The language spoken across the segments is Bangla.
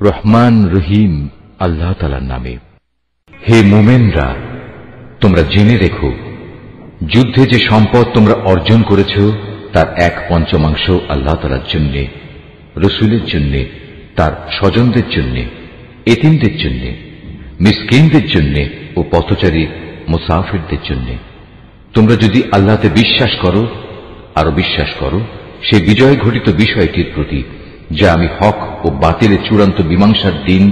রহমান রহিম আল্লাহ তাআলার নামে। হে মুমিনরা, তোমরা জেনে রেখো, যুদ্ধে যে সম্পদ তোমরা অর্জন করেছ তার 1/5 আল্লাহ তাআলার জন্য, রসুলের জন্য, তার স্বজনদের জন্য, এতিমদের জন্য, মিসকিনদের জন্য ও পথচারী মুসাফিরদের জন্য। তোমরা যদি আল্লাহতে বিশ্বাস করো, আরো বিশ্বাস করো সেই বিজয় ঘটিত বিষয়টির প্রতি, যা আমি হক ও বাতিলের চূড়ান্ত মীমাংসার দিন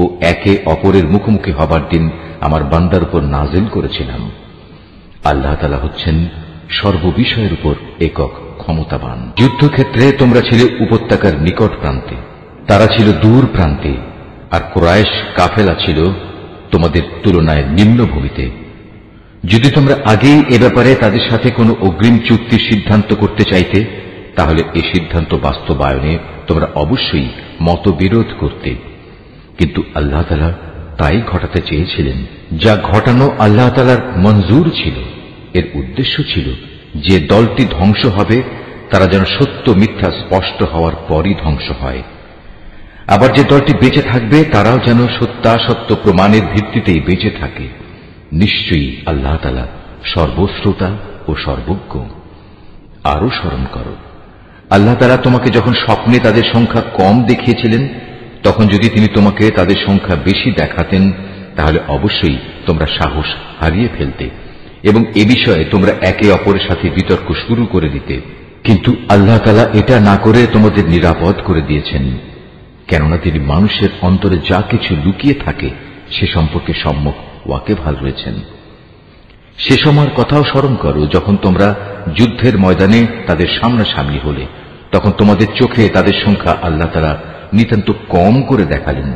ও একে অপরের মুখোমুখি হবার দিন আমার বান্দার উপর নাজিল করেছিলাম। আল্লাহ তাআলা হচ্ছেন সর্ববিষয়ের উপর একক ক্ষমতাবান। যুদ্ধক্ষেত্রে তোমরা ছিলে উপত্যকার নিকট প্রান্তে, তারা ছিল দূর প্রান্তে, আর কুরাইশ কাফেলা ছিল তোমাদের তুলনায় নিম্নভূমিতে। যদি তোমরা আগেই এ ব্যাপারে তাদের সাথে কোনো অগ্রিম চুক্তির সিদ্ধান্ত করতে চাইতে, তাহলে এই সিদ্ধান্ত বাস্তবায়নে তোমরা অবশ্যই মতবিরোধ করতে। কিন্তু আল্লাহ তাআলা তাই ঘটাতে চেয়েছিলেন যা ঘটানো আল্লাহ তাআলার মঞ্জুর ছিল। এর উদ্দেশ্য ছিল যে দলটি ধ্বংস হবে তারা যেন সত্য মিথ্যা স্পষ্ট হওয়ার পরই ধ্বংস হয়, আবার যে দলটি বেঁচে থাকবে তারাও যেন সত্যাসত্য প্রমাণের ভিত্তিতেই বেঁচে থাকে। নিশ্চয়ই আল্লাহ তাআলা সর্বশ্রোতা ও সর্বজ্ঞ। আরো স্মরণ করো, আল্লাহ তাআলা তোমাকে যখন স্বপ্নে তাদের সংখ্যা কম দেখিয়েছিলেন, তখন যদি তিনি তোমাকে তাদের সংখ্যা বেশি দেখাতেন, তাহলে অবশ্যই তোমরা সাহস হারিয়ে ফেলতে এবং এ বিষয়ে তোমরা একে অপরের সাথে বিতর্ক শুরু করে দিতে। কিন্তু আল্লাহ তাআলা এটা না করে তোমাদের নিরাপদ করে দিয়েছেন, কেননা তিনি মানুষের অন্তরে যা কিছু লুকিয়ে থাকে সে সম্পর্কে সম্যক ওয়াকিবহাল রয়েছেন। সে সময়ের কথাও স্মরণ করো যখন তোমরা যুদ্ধের ময়দানে তাদের সামনাসামনি হলে, তখন তোমাদের চোখে তাদের সংখ্যা আল্লাহ তাআলা নিতান্ত কম করে দেখালেন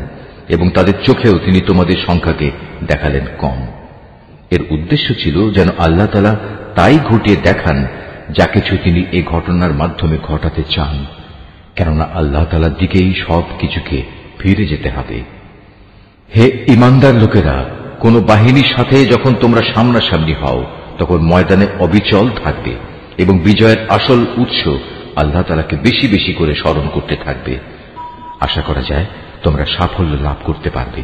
এবং তাদের চোখেও তিনি তোমাদের সংখ্যাকে দেখালেন কম। এর উদ্দেশ্য ছিল যেন আল্লাহ তাআলা তাই ঘটিয়ে দেখান যা কিছু তিনি এই ঘটনার মাধ্যমে ঘটাতে চান, কেননা আল্লাহ তাআলার দিকেই সব কিছুকে ফিরে যেতে হবে। হে ঈমানদার লোকেরা, কোন বাহিনীর সাথে যখন তোমরা সামনাসামনি হও, তখন ময়দানে অবিচল থাকবে এবং বিজয়ের আসল উৎস আল্লাহ তাআলাকে বেশি বেশি করে স্মরণ করতে থাকবে। আশা করা যায় তোমরা সাফল্য লাভ করতে পারবে।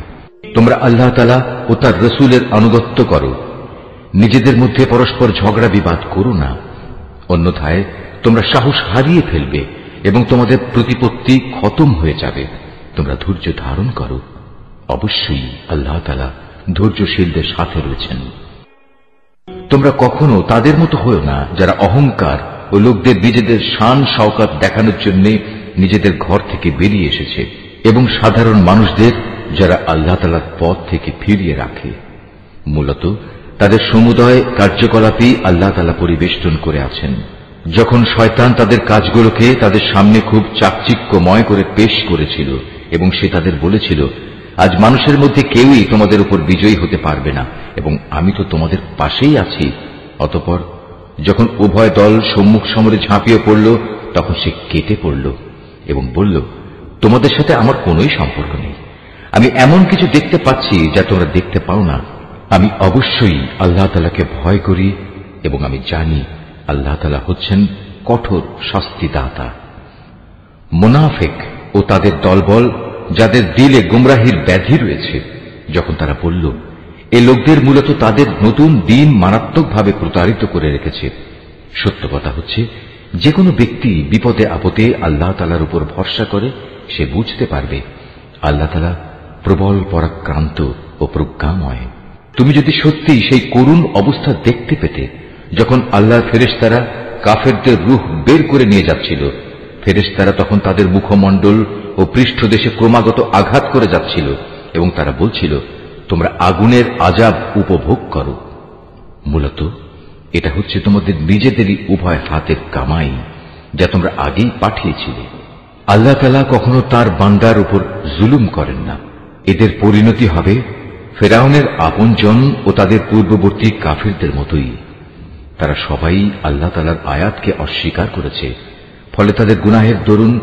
তোমরা আল্লাহ তাআলা ও তার রসুলের আনুগত্য করো, নিজেদের মধ্যে পরস্পর ঝগড়া বিবাদ করো না, অন্যথায় তোমরা সাহস হারিয়ে ফেলবে এবং তোমাদের প্রতিপত্তি খতম হয়ে যাবে। তোমরা ধৈর্য ধারণ করো, অবশ্যই আল্লাহ তাআলা ধৈর্যশীলদের সাথে রয়েছেন। তোমরা কখনো তাদের মতো হও না যারা অহংকার ও লোকদের নিজেদের শান শওকত দেখানোর জন্য নিজেদের ঘর থেকে বেরিয়ে এসেছে এবং সাধারণ মানুষদের যারা আল্লাহ তাআলার পথ থেকে ফিরিয়ে রাখে। মূলত তাদের সমুদয় কার্যকলাপই আল্লাহ তাআলা পরিবেষ্টন করে আছেন। যখন শয়তান তাদের কাজগুলোকে তাদের সামনে খুব চাকচিক্যময় করে পেশ করেছিল এবং সে তাদের বলেছিল, আজ মানুষের মধ্যে কেউই তোমাদের উপর বিজয়ী হতে পারবে না এবং আমি তো তোমাদের পাশেই আছি। অতঃপর যখন উভয় দল সম্মুখ সমরে ঝাঁপিয়ে পড়ল, তখন সে কেটে পড়ল এবং বলল, তোমাদের সাথে আমার কোনোই সম্পর্ক নেই। আমি এমন কিছু দেখতে পাচ্ছি যা তোমরা দেখতে পাও না। আমি অবশ্যই আল্লাহ তাআলাকে ভয় করি এবং আমি জানি আল্লাহ তাআলা হচ্ছেন কঠোর শাস্তিদাতা। মুনাফিক ও তাদের দলবল যাদের দিলে গুমরাহির ব্যাধি রয়েছে, যখন তারা বলল, এ লোকদের মূলত তাদের নতুন দিন মারাত্মকভাবে প্রতারিত করে রেখেছে। সত্য কথা হচ্ছে, যে কোনো ব্যক্তি বিপদে আপদে আল্লাহ তাআলার উপর ভরসা করে সে বুঝতে পারবে আল্লাহ তাআলা প্রবল পরাক্রান্ত ও প্রজ্ঞাময়। তুমি যদি সত্যি সেই করুণ অবস্থা দেখতে পেতে যখন আল্লাহর ফেরেশতারা কাফেরদের রূহ বের করে নিয়ে যাচ্ছিল, ফেরেশতারা তখন তাদের মুখমণ্ডল ও পৃষ্ঠদেশে ক্রমাগত আঘাত করে যাচ্ছিল এবং তারা বলছিল, তোমরা আগুনের আযাব উপভোগ করো। মূলত এটা হচ্ছে তোমাদের নিজেদেরই উভয় হাতের কামাই, যা তোমরা আগেই পাঠিয়েছিলে। আল্লাহ তাআলা কখনো তার বান্দার উপর জুলুম করেন না। এদের পরিণতি হবে ফেরাউনের আপনজন ও তাদের পূর্ববর্তী কাফিরদের মতোই। তারা সবাই আল্লাহ তাআলার আয়াতকে অস্বীকার করেছে, ফলে তাদের গুনাহের দরুন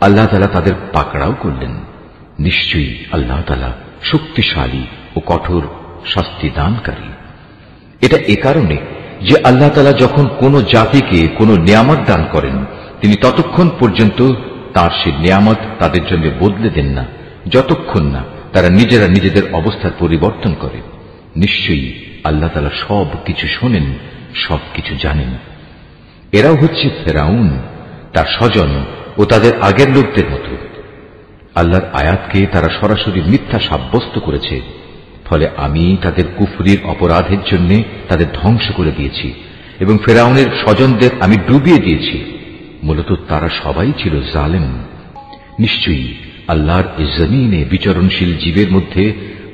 আল্লাহ তাআলা তাদের পাকড়াও করলেন। নিশ্চয়ই আল্লাহ তাআলা শক্তিশালী ও কঠোর শাস্তি দানকারী। এটা এ কারণে যে আল্লাহ তাআলা যখন কোন জাতিকে কোন নিয়ামত দান করেন, তিনি ততক্ষণ পর্যন্ত তার সে নিয়ামত তাদের জন্য বদলে দেন না, যতক্ষণ না তারা নিজেরা নিজেদের অবস্থার পরিবর্তন করে। নিশ্চয়ই আল্লাহ তাআলা সব কিছু শোনেন, সব কিছু জানেন। এরাও হচ্ছে ফেরাউন, তার স্বজন ও তাদের আগের লোকদের মতো। আল্লাহর আয়াতকে তারা সরাসরি মিথ্যা সাব্যস্ত করেছে, ফলে আমি তাদের কুফরির অপরাধের জন্য তাদের ধ্বংস করে দিয়েছি এবং ফেরাউনের স্বজনদের আমি ডুবিয়ে দিয়েছি। মূলত তারা সবাই ছিল জালেম। নিশ্চয়ই আল্লাহর এই জমিনে বিচরণশীল জীবের মধ্যে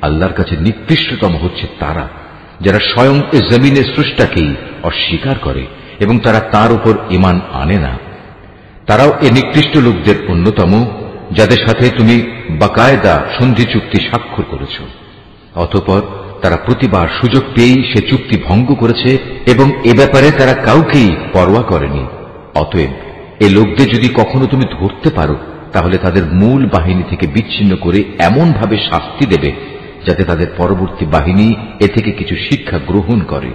আল্লাহর কাছে নিকৃষ্টতম হচ্ছে তারা, যারা স্বয়ং এ জমিনের স্রষ্টাকেই অস্বীকার করে এবং তারা তার উপর ঈমান আনে না। তারাও এ নিকৃষ্ট লোকদের অন্যতম, যাদের সাথে তুমি বাকায়দা সন্ধি চুক্তি স্বাক্ষর করেছ, অতঃপর তারা প্রতিবার সুযোগ পেয়েই সে চুক্তি ভঙ্গ করেছে এবং এ ব্যাপারে তারা কাউকেই পরোয়া করেনি। অতএব এ লোকদের যদি কখনো তুমি ধরতে পারো, তাহলে তাদের মূল বাহিনী থেকে বিচ্ছিন্ন করে এমন ভাবে শাস্তি দেবে যাতে তাদের পরবর্তী বাহিনী এ থেকে কিছু শিক্ষা গ্রহণ করে।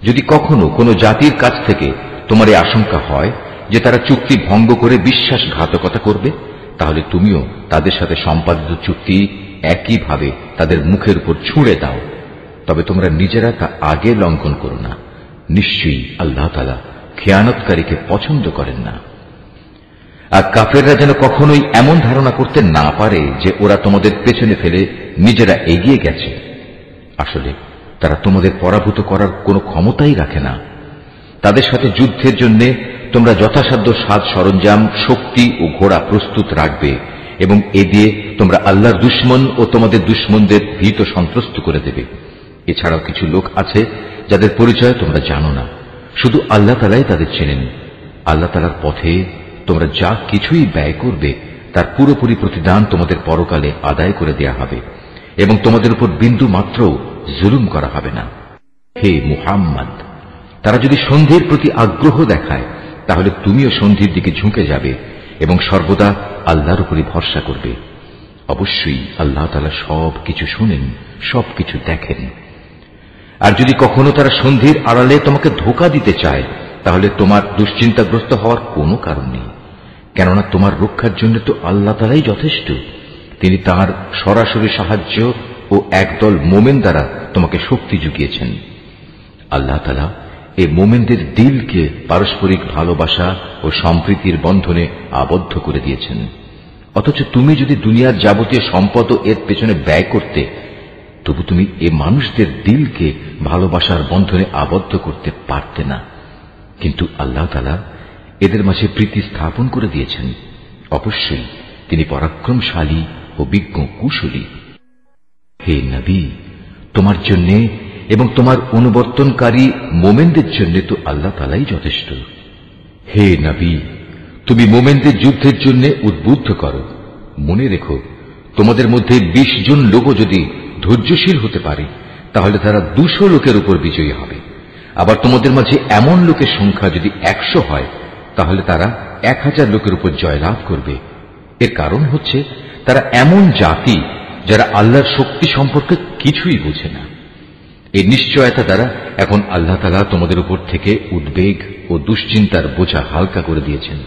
যদি কখনো কোনো জাতির কাছ থেকে তোমার এই আশঙ্কা হয় যে তারা চুক্তি ভঙ্গ করে বিশ্বাসঘাতকতা করবে, তাহলে তুমিও তাদের সাথে সম্পাদিত চুক্তি একইভাবে তাদের মুখের উপর ছুঁড়ে দাও। তবে তোমরা নিজেরা তা আগে লঙ্ঘন করো না। নিশ্চয়ই আল্লাহ তাআলা খেয়ানতকারীকে পছন্দ করেন না। আর কাফেররা যেন কখনোই এমন ধারণা করতে না পারে যে ওরা তোমাদের পেছনে ফেলে নিজেরা এগিয়ে গেছে। আসলে তারা তোমাদের পরাভূত করার কোনো ক্ষমতাই রাখে না। তাদের সাথে যুদ্ধের জন্য তোমরা যথাসাধ্য সাজ সরঞ্জাম, শক্তি ও ঘোড়া প্রস্তুত রাখবে এবং এ দিয়ে তোমরা আল্লাহর দুশমন ও তোমাদের দুশমনদের ভীত সন্ত্রস্ত করে দেবে। এছাড়াও কিছু লোক আছে যাদের পরিচয় তোমরা জানো না, শুধু আল্লাহ তাআলাই তাদের চেনেন। আল্লাহ তাআলার পথে তোমরা যা কিছুই ব্যয় করবে তার পুরোপুরি প্রতিদান তোমাদের পরকালে আদায় করে দেয়া হবে এবং তোমাদের উপর বিন্দু মাত্র জুলুম করা হবে না। হে মুহাম্মদ, তারা যদি সন্ধির প্রতি আগ্রহ দেখায়, তাহলে তুমিও সন্ধির দিকে ঝুঁকে যাবে এবং সর্বদা আল্লাহর উপরই ভরসা করবে। অবশ্যই আল্লাহ তাআলা সব কিছু শোনেন, সবকিছু দেখেন। আর যদি কখনো তারা সন্ধির আড়ালে তোমাকে ধোঁকা দিতে চায়, তাহলে তোমার দুশ্চিন্তাগ্রস্ত হওয়ার কোনো কারণ নেই, কেননা তোমার রক্ষার জন্য তো আল্লাহ তাআলাই যথেষ্ট। তিনি তাঁর সরাসরি সাহায্য ও একদল মোমেন দ্বারা তোমাকে শক্তি জুগিয়েছেন। আল্লাহ তাআলা এই মোমেনদের দিলকে পারস্পরিক ভালোবাসা ও সম্প্রীতির বন্ধনে আবদ্ধ করে দিয়েছেন। অথচ তুমি যদি দুনিয়ার যাবতীয় সম্পদ এর পেছনে ব্যয় করতে, তবু তুমি এ মানুষদের দিলকে ভালোবাসার বন্ধনে আবদ্ধ করতে পারতে না। কিন্তু আল্লাহ তাআলা এদের মাঝে প্রীতি স্থাপন করে দিয়েছেন। অবশ্যই তিনি পরাক্রমশালী ও বিজ্ঞ কুশলী। হে নবী, তোমার জন্য এবং তোমার অনুবর্তনকারী মোমেনদের জন্য তো আল্লাহ তাআলাই যথেষ্ট। হে নবী, তুমি মোমেনদের যুদ্ধের জন্য উদ্বুদ্ধ করো। মনে রেখো, তোমাদের মধ্যে 20 জন লোকও যদি ধৈর্যশীল হতে পারে, তাহলে তারা 200 লোকের উপর বিজয়ী হবে। আবার তোমাদের মাঝে এমন লোকের সংখ্যা যদি 100 হয়, তাহলে তারা 1000 লোকের উপর জয়লাভ করবে। এর কারণ হচ্ছে তারা এমন জাতি যারা আল্লাহর শক্তি সম্পর্কে কিছুই বোঝে না। এই নিশ্চয়তা দ্বারা এখন আল্লাহ তাআলা তোমাদের উপর থেকে উদ্বেগ ও দুশ্চিন্তার বোঝা হালকা করে দিয়েছেন।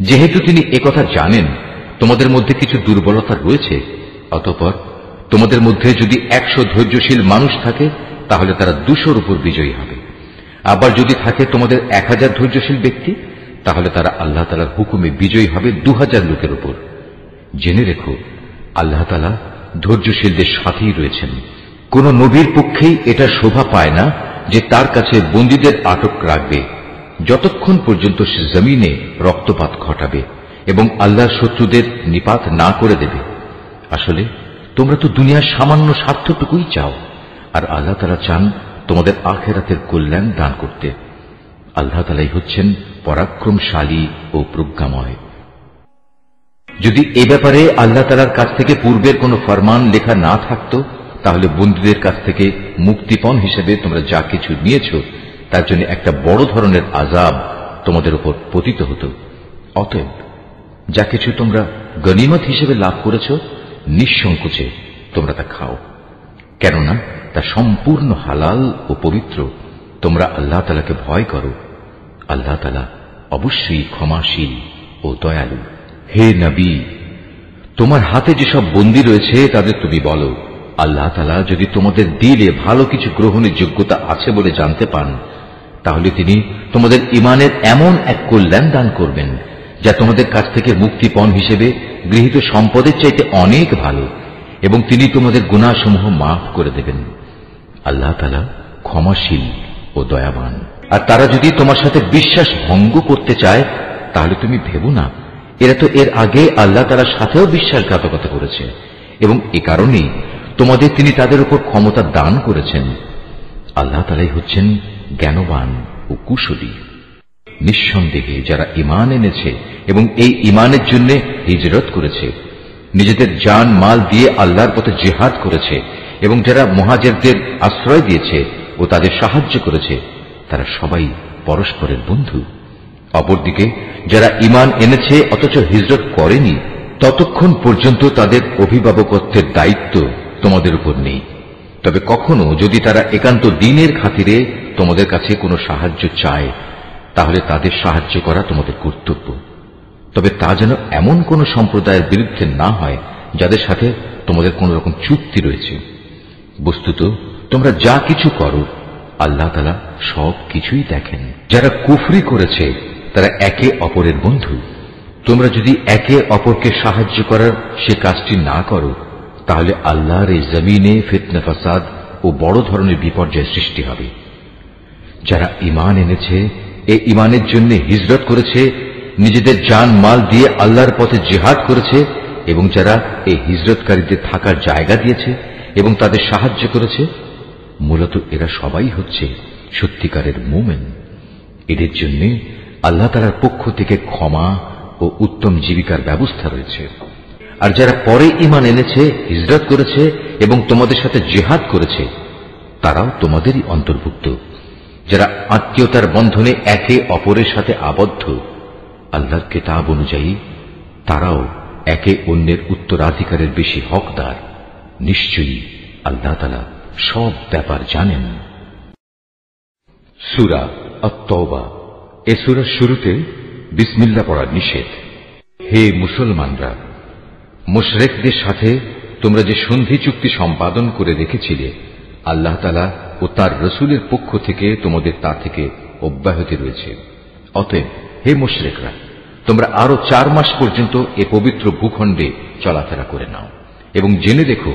যেহেতু তিনি একথা জানেন তোমাদের মধ্যে কিছু দুর্বলতা রয়েছে, অতঃপর তোমাদের মধ্যে যদি 100 ধৈর্যশীল মানুষ থাকে, তাহলে তারা 200-র উপর বিজয়ী হবে। আবার যদি থাকে তোমাদের 1000 ধৈর্যশীল ব্যক্তি, তাহলে তারা আল্লাহ তাআলার হুকুমে বিজয়ী হবে 2000 লোকের উপর। জেনে রেখো, আল্লাহ তাআলা ধৈর্যশীলদের সাথেই রয়েছেন। কোন নবীর পক্ষেই এটা শোভা পায় না যে তার কাছে বন্দীদের আটক রাখবে যতক্ষণ পর্যন্ত সে জমিনে রক্তপাত ঘটাবে এবং আল্লাহর শত্রুদের নিপাত না করে দেবে। আসলে তোমরা তো দুনিয়ার সামান্য স্বার্থটুকুই চাও, আর আল্লাহ তাআলা চান তোমাদের আখিরাতের কল্যাণ দান করতে। আল্লাহ তাআলাই হচ্ছেন পরাক্রমশালী ও প্রজ্ঞাময়। যদি এ ব্যাপারে আল্লাহ তাআলার কাছ থেকে পূর্বের কোনো ফরমান লেখা না থাকতো, তাহলে বন্দীদের কাছ থেকে মুক্তিপণ হিসেবে তোমরা যা কিছু নিয়েছ তার জন্য একটা বড় ধরনের আযাব তোমাদের উপর পতিত হতো। অতএব যা কিছু তোমরা গনিমত হিসেবে লাভ করেছ, নিঃসংকোচে তোমরা তা খাও, কেননা তা সম্পূর্ণ হালাল ও পবিত্র। তোমরা আল্লাহ তাআলাকে ভয় করো। আল্লাহ তাআলা অবশ্যই ক্ষমাশীল ও দয়ালু। হে নবী, তোমার হাতে যেসব বন্দী রয়েছে তাদের তুমি বলো, আল্লাহ তাআলা যদি তোমাদের দিলে ভালো কিছু গ্রহণের যোগ্যতা আছে বলে জানতে পান, তাহলে তিনি তোমাদের ঈমানের এমন এক কল্যাণ দান করবেন যা তোমাদের কাছ থেকে মুক্তিপণ হিসেবে গৃহীত সম্পদের চাইতে অনেক ভালো, এবং তিনি তোমাদের গুনাহসমূহ মাফ করে দেবেন। আল্লাহ তাআলা ক্ষমাশীল ও দয়াবান। আর তারা যদি তোমার সাথে বিশ্বাস ভঙ্গ করতে চায়, তাহলে তুমি ভেবো না এরা তো এর আগে আল্লাহ তাআলার সাথেও বিশ্বাসঘাতকতা করেছে, এবং এ কারণেই তোমাদের তিনি তাদের উপর ক্ষমতা দান করেছেন। আল্লাহ তাআলাই হচ্ছেন জ্ঞানবান ও কুশলী। নিঃসন্দেহে যারা ঈমান এনেছে এবং এই ঈমানের জন্য হিজরত করেছে, নিজেদের জান মাল দিয়ে আল্লাহর পথে জিহাদ করেছে, এবং যারা মুহাজিরদের আশ্রয় দিয়েছে ও তাদের সাহায্য করেছে, তারা সবাই পরস্পরের বন্ধু। অপরদিকে যারা ঈমান এনেছে অথচ হিজরত করেনি, ততক্ষণ পর্যন্ত তাদের অভিভাবকত্বের দায়িত্ব তোমাদের উপর নেই। তবে কখনো যদি তারা একান্ত দ্বীনের খাতিরে তোমাদের কাছে কোনো সাহায্য চায়, তাহলে তাদের সাহায্য করা তোমাদের কর্তব্য। তবে তা যেন এমন কোন সম্প্রদায়ের বিরুদ্ধে না হয় যাদের সাথে তোমাদের কোন রকম চুক্তি রয়েছে। বস্তুত তোমরা যা কিছু করো আল্লাহ তাআলা সব কিছুই দেখেন। যারা কুফরি করেছে তারা একে অপরের বন্ধু। তোমরা যদি একে অপরকে সাহায্য করার সে কাজটি না করো, তাহলে আল্লাহর এই জমিনে ফিতনা ফাসাদ ও বড় ধরনের বিপর্যয় সৃষ্টি হবে। যারা ঈমান এনেছে, এই ঈমানের জন্য হিজরত করেছে, নিজেদের জান মাল দিয়ে আল্লাহর পথে জিহাদ করেছে, এবং যারা এই হিজরতকারীদের থাকার জায়গা দিয়েছে এবং তাদের সাহায্য করেছে, মূলত এরা সবাই হচ্ছে সত্যিকারের মুমিন। এদের জন্য আল্লাহ তাআলার পক্ষ থেকে ক্ষমা ও উত্তম জীবিকার ব্যবস্থা রয়েছে। আর যারা পরে ঈমান এনেছে, হিজরত করেছে এবং তোমাদের সাথে জিহাদ করেছে, তারাও তোমাদেরই অন্তর্ভুক্ত। যারা আত্মীয়তার বন্ধনে একে অপরের সাথে আবদ্ধ, আল্লাহর কিতাব অনুযায়ী তারাও একে অন্যের উত্তরাধিকারের বেশি হকদার। নিশ্চয়ই আল্লাহ তাআলা সব ব্যাপার জানেন। সূরা আত-তাওবা। এ সূরার শুরুতে বিসমিল্লাহ পড়া নিষেধ। হে মুসলমানরা, মুশরিকদের সাথে তোমরা যে সন্ধি চুক্তি সম্পাদন করে রেখেছিলে, আল্লাহ তাআলা ও তার রাসূলের পক্ষ থেকে তোমাদের তা থেকে অব্যাহতি রয়েছে। অতএব হে মুশরিকরা, তোমরা আরো 4 মাস পর্যন্ত এ পবিত্র ভূখণ্ডে চলাফেরা করে নাও, এবং জেনে দেখো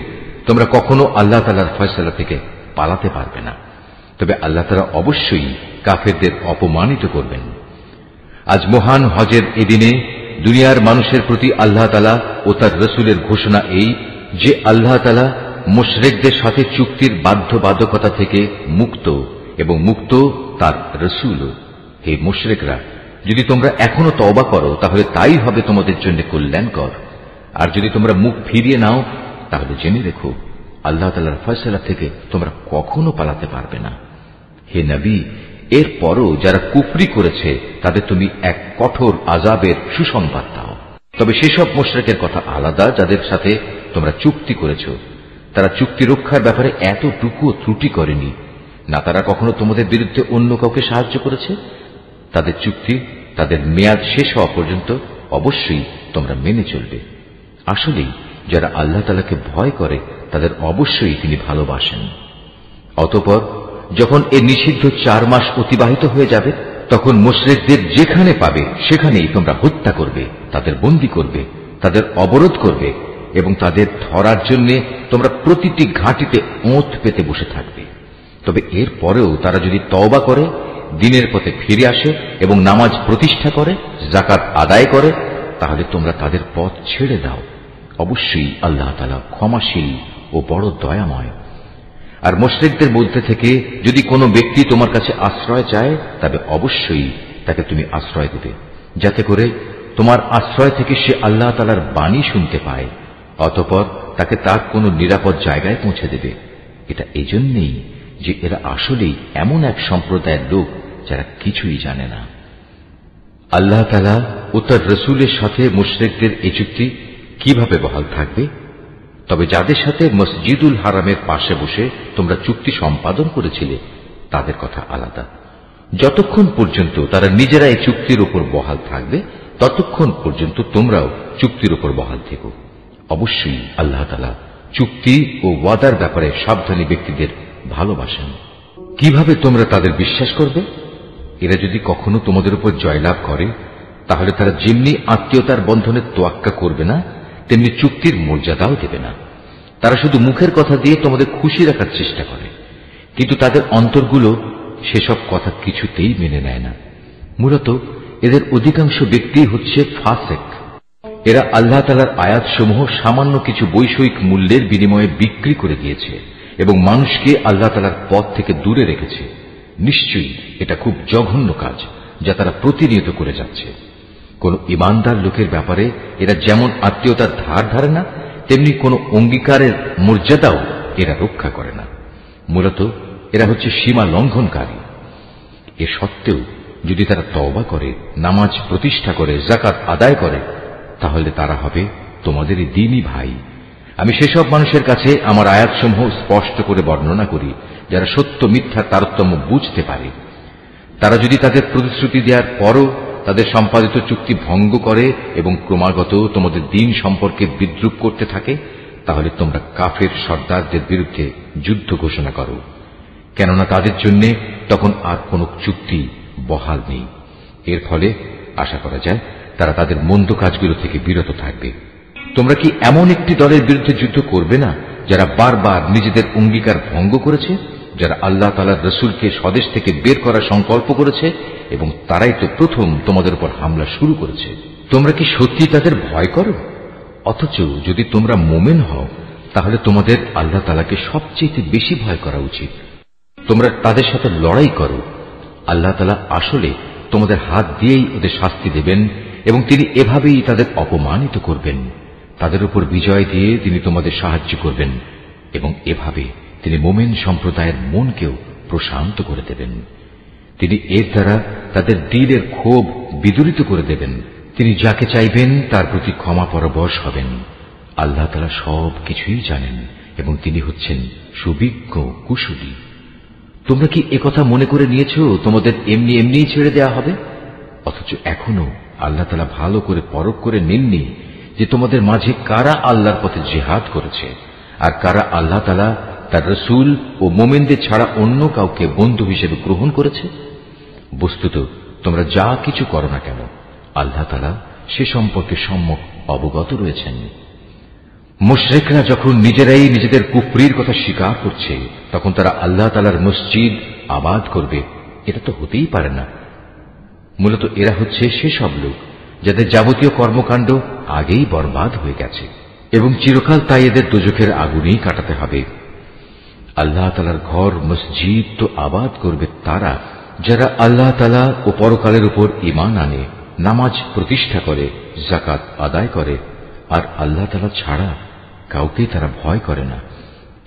তোমরা কখনো আল্লাহ তাআলার ফয়সালা থেকে পালাতে পারবে না। তবে আল্লাহ তাআলা অবশ্যই কাফেরদের অপমানিত করবেন। আজ মহান হজের এদিনে দুনিয়ার মানুষের প্রতি আল্লাহ তাআলা ও তার রাসূলের ঘোষণা এই যে আল্লাহ তাআলা মুশরিকদের সাথে চুক্তির বাধ্যবাধকতা থেকে মুক্ত, এবং মুক্ত তার রাসূলও। হে মুশরিকরা, যদি তোমরা এখনো তওবা করো তাহলে তাই হবে তোমাদের জন্য কল্যাণকর। আর যদি তোমরা মুখ ফিরিয়ে নাও তাহলে জেনে রেখো আল্লাহ তাআলার ফয়সালা থেকে তোমরা কখনো পালাতে পারবে না। হে নবী, এরপরও যারা কুফরি করেছে তাদের তুমি এক কঠোর আযাবের সুসংবাদ দাও। তবে সেসব মুশরিকের কথা আলাদা যাদের সাথে তোমরা চুক্তি করেছ। তারা চুক্তি রক্ষার ব্যাপারে এতটুকুও ত্রুটি করেনি, না তারা কখনো তোমাদের বিরুদ্ধে অন্য কাউকে সাহায্য করেছে। তাদের চুক্তি তাদের মেয়াদ শেষ হওয়া পর্যন্ত অবশ্যই তোমরা মেনে চলবে। আসলেই যারা আল্লাহ তাআলাকে ভয় করে তাদের অবশ্যই তিনি ভালোবাসেন। অতঃপর যখন এ নিষিদ্ধ 4 মাস অতিবাহিত হয়ে যাবে, তখন মুশরিকদের যেখানে পাবে সেখানেই তোমরা হত্যা করবে, তাদের বন্দী করবে, তাদের অবরোধ করবে, এবং তাদের ধরার জন্য তোমরা প্রতিটি ঘাঁটিতে ওঁত পেতে বসে থাকবে। তবে এর পরেও তারা যদি তওবা করে, দ্বীনের পথে ফিরে আসে এবং নামাজ প্রতিষ্ঠা করে, যাকাত আদায় করে, তাহলে তোমরা তাদের পথ ছেড়ে দাও। অবশ্যই আল্লাহ তাআলা ক্ষমাশীল ও বড় দয়াময়। আর মুশরিকদের মধ্যে থেকে যদি কোনো ব্যক্তি তোমার কাছে আশ্রয় চায়, তবে অবশ্যই তাকে তুমি আশ্রয় দেবে, যাতে করে তোমার আশ্রয় থেকে সে আল্লাহ তাআলার বাণী শুনতে পায়। অতঃপর তাকে তার কোনো নিরাপদ জায়গায় পৌঁছে দেবে। এটা এজন্যই যে এরা আসলেই এমন এক সম্প্রদায়ের লোক যারা কিছুই জানে না। আল্লাহ তাআলা ও তার রাসূলের সাথে মুশরিকদের এই চুক্তি কিভাবে বহাল থাকবে? তবে যাদের সাথে মসজিদুল হারামের পাশে বসে তোমরা চুক্তি সম্পাদন করেছিলে তাদের কথা আলাদা। যতক্ষণ পর্যন্ত তারা নিজেরা এই চুক্তির উপর বহাল থাকবে, ততক্ষণ পর্যন্ত তোমরাও চুক্তির উপর বহাল থেকো। অবশ্যই আল্লাহ তাআলা চুক্তি ও ওয়াদার ব্যাপারে সাবধানী ব্যক্তিদের ভালোবাসেন। কিভাবে তোমরা তাদের বিশ্বাস করবে? এরা যদি কখনো তোমাদের উপর জয়লাভ করে তাহলে তারা যেমনি আত্মীয়তার বন্ধনে তোয়াক্কা করবে না, তেমনি চুক্তির মর্যাদাও দেবে না। তারা শুধু মুখের কথা দিয়ে তোমাদের খুশি রাখার চেষ্টা করে, কিন্তু তাদের অন্তরগুলো সেসব কথা কিছুতেই মেনে নেয় না। মূলত এদের অধিকাংশ ব্যক্তি হচ্ছে ফাসেক। এরা আল্লাহ তাআলার আয়াতসমূহ সামান্য কিছু বৈষয়িক মূল্যের বিনিময়ে বিক্রি করে দিয়েছে এবং মানুষকে আল্লাহ তাআলার পথ থেকে দূরে রেখেছে। নিশ্চয়ই এটা খুব জঘন্য কাজ যা তারা প্রতিনিয়ত করে যাচ্ছে। কোন ইমানদার লোকের ব্যাপারে এরা যেমন আত্মীয়তার ধার ধারে না, তেমনি কোন অঙ্গীকারের মর্যাদাও এরা রক্ষা করে না। মূলত এরা হচ্ছে সীমা লঙ্ঘনকারী। এ সত্ত্বেও যদি তারা তওবা করে, নামাজ প্রতিষ্ঠা করে, যাকাত আদায় করে, তাহলে তারা হবে তোমাদেরই দ্বীনী ভাই। আমি সেসব মানুষের কাছে আমার আয়াতসমূহ স্পষ্ট করে বর্ণনা করি যারা সত্য মিথ্যার তারতম্য বুঝতে পারে। তারা যদি তাদের প্রতিশ্রুতি দেওয়ার পরও তাদের সম্পাদিত চুক্তি ভঙ্গ করে এবং ক্রমাগত তোমাদের দ্বীন সম্পর্কে বিদ্রূপ করতে থাকে, তাহলে তোমরা কাফের সর্দারদের বিরুদ্ধে যুদ্ধ ঘোষণা করো, কেননা তাদের জন্য তখন আর কোন চুক্তি বহাল নেই। এর ফলে আশা করা যায় তারা তাদের মন্দ কাজগুলো থেকে বিরত থাকবে। তোমরা কি এমন একটি দলের বিরুদ্ধে যুদ্ধ করবে না যারা বারবার নিজেদের অঙ্গীকার ভঙ্গ করেছে, যারা আল্লাহ তাআলার রাসূলকে স্বদেশ থেকে বের করার সংকল্প করেছে এবং তারাই তো প্রথম তোমাদের উপর হামলা শুরু করেছে? তোমরা কি সত্যি তাদের ভয় করো? অথচ যদি তোমরা মুমিন হও তাহলে তোমাদের আল্লাহ তাআলাকে সবচেয়ে বেশি ভয় করা উচিত। তোমরা তাদের সাথে লড়াই করো। আল্লাহ তাআলা আসলে তোমাদের হাত দিয়েই ওদের শাস্তি দেবেন এবং তিনি এভাবেই তাদের অপমানিত করবেন। তাদের উপর বিজয় দিয়ে তিনি তোমাদের সাহায্য করবেন এবং এভাবে তিনি মুমিন সম্প্রদায়ের মনকেও প্রশান্ত করে দেবেন। তিনি এর দ্বারা তাদের দিলের ক্ষোভ বিদূরিত করে দেবেন। তিনি যাকে চাইবেন তার প্রতি ক্ষমা পরবশ হবেন। আল্লাহ তাআলা সব কিছুই জানেন এবং তিনি হচ্ছেন সুবিজ্ঞ কুশলী। তোমরা কি একথা মনে করে নিয়েছো তোমাদের এমনি এমনিই ছেড়ে দেয়া হবে? অথচ এখনো আল্লাহ তাআলা ভালো করে পরখ করে নেননি যে তোমাদের মাঝে কারা আল্লাহর পথে জিহাদ করেছে আর কারা আল্লাহ তাআলা, তার রাসূল ও মুমিনদের ছাড়া অন্য কাউকে বন্ধু হিসেবে গ্রহণ করেছে। বস্তুত তোমরা যা কিছু করো না কেন আল্লাহ তাআলা সে সম্পর্কে সম্যক অবগত রয়েছেন। মুশরিকরা যখন নিজেরাই নিজেদের কুফরির কথা স্বীকার করছে তখন তারা আল্লাহ তাআলার মসজিদ আবাদ করবে, এটা তো হতেই পারে না। মূলত এরা হচ্ছে সেসব লোক যাদের যাবতীয় কর্মকাণ্ড আগেই বরবাদ হয়ে গেছে এবং চিরকাল তাই এদের দোজখের আগুনেই কাটাতে হবে। আল্লাহ তাআলার ঘর মসজিদ তো আবাদ করবে তারা যারা আল্লাহ তাআলা ও পরকালের উপর ঈমান আনে, নামাজ প্রতিষ্ঠা করে, যাকাত আদায় করে আর আল্লাহ তাআলা ছাড়া কাউকে তারা ভয় করে না।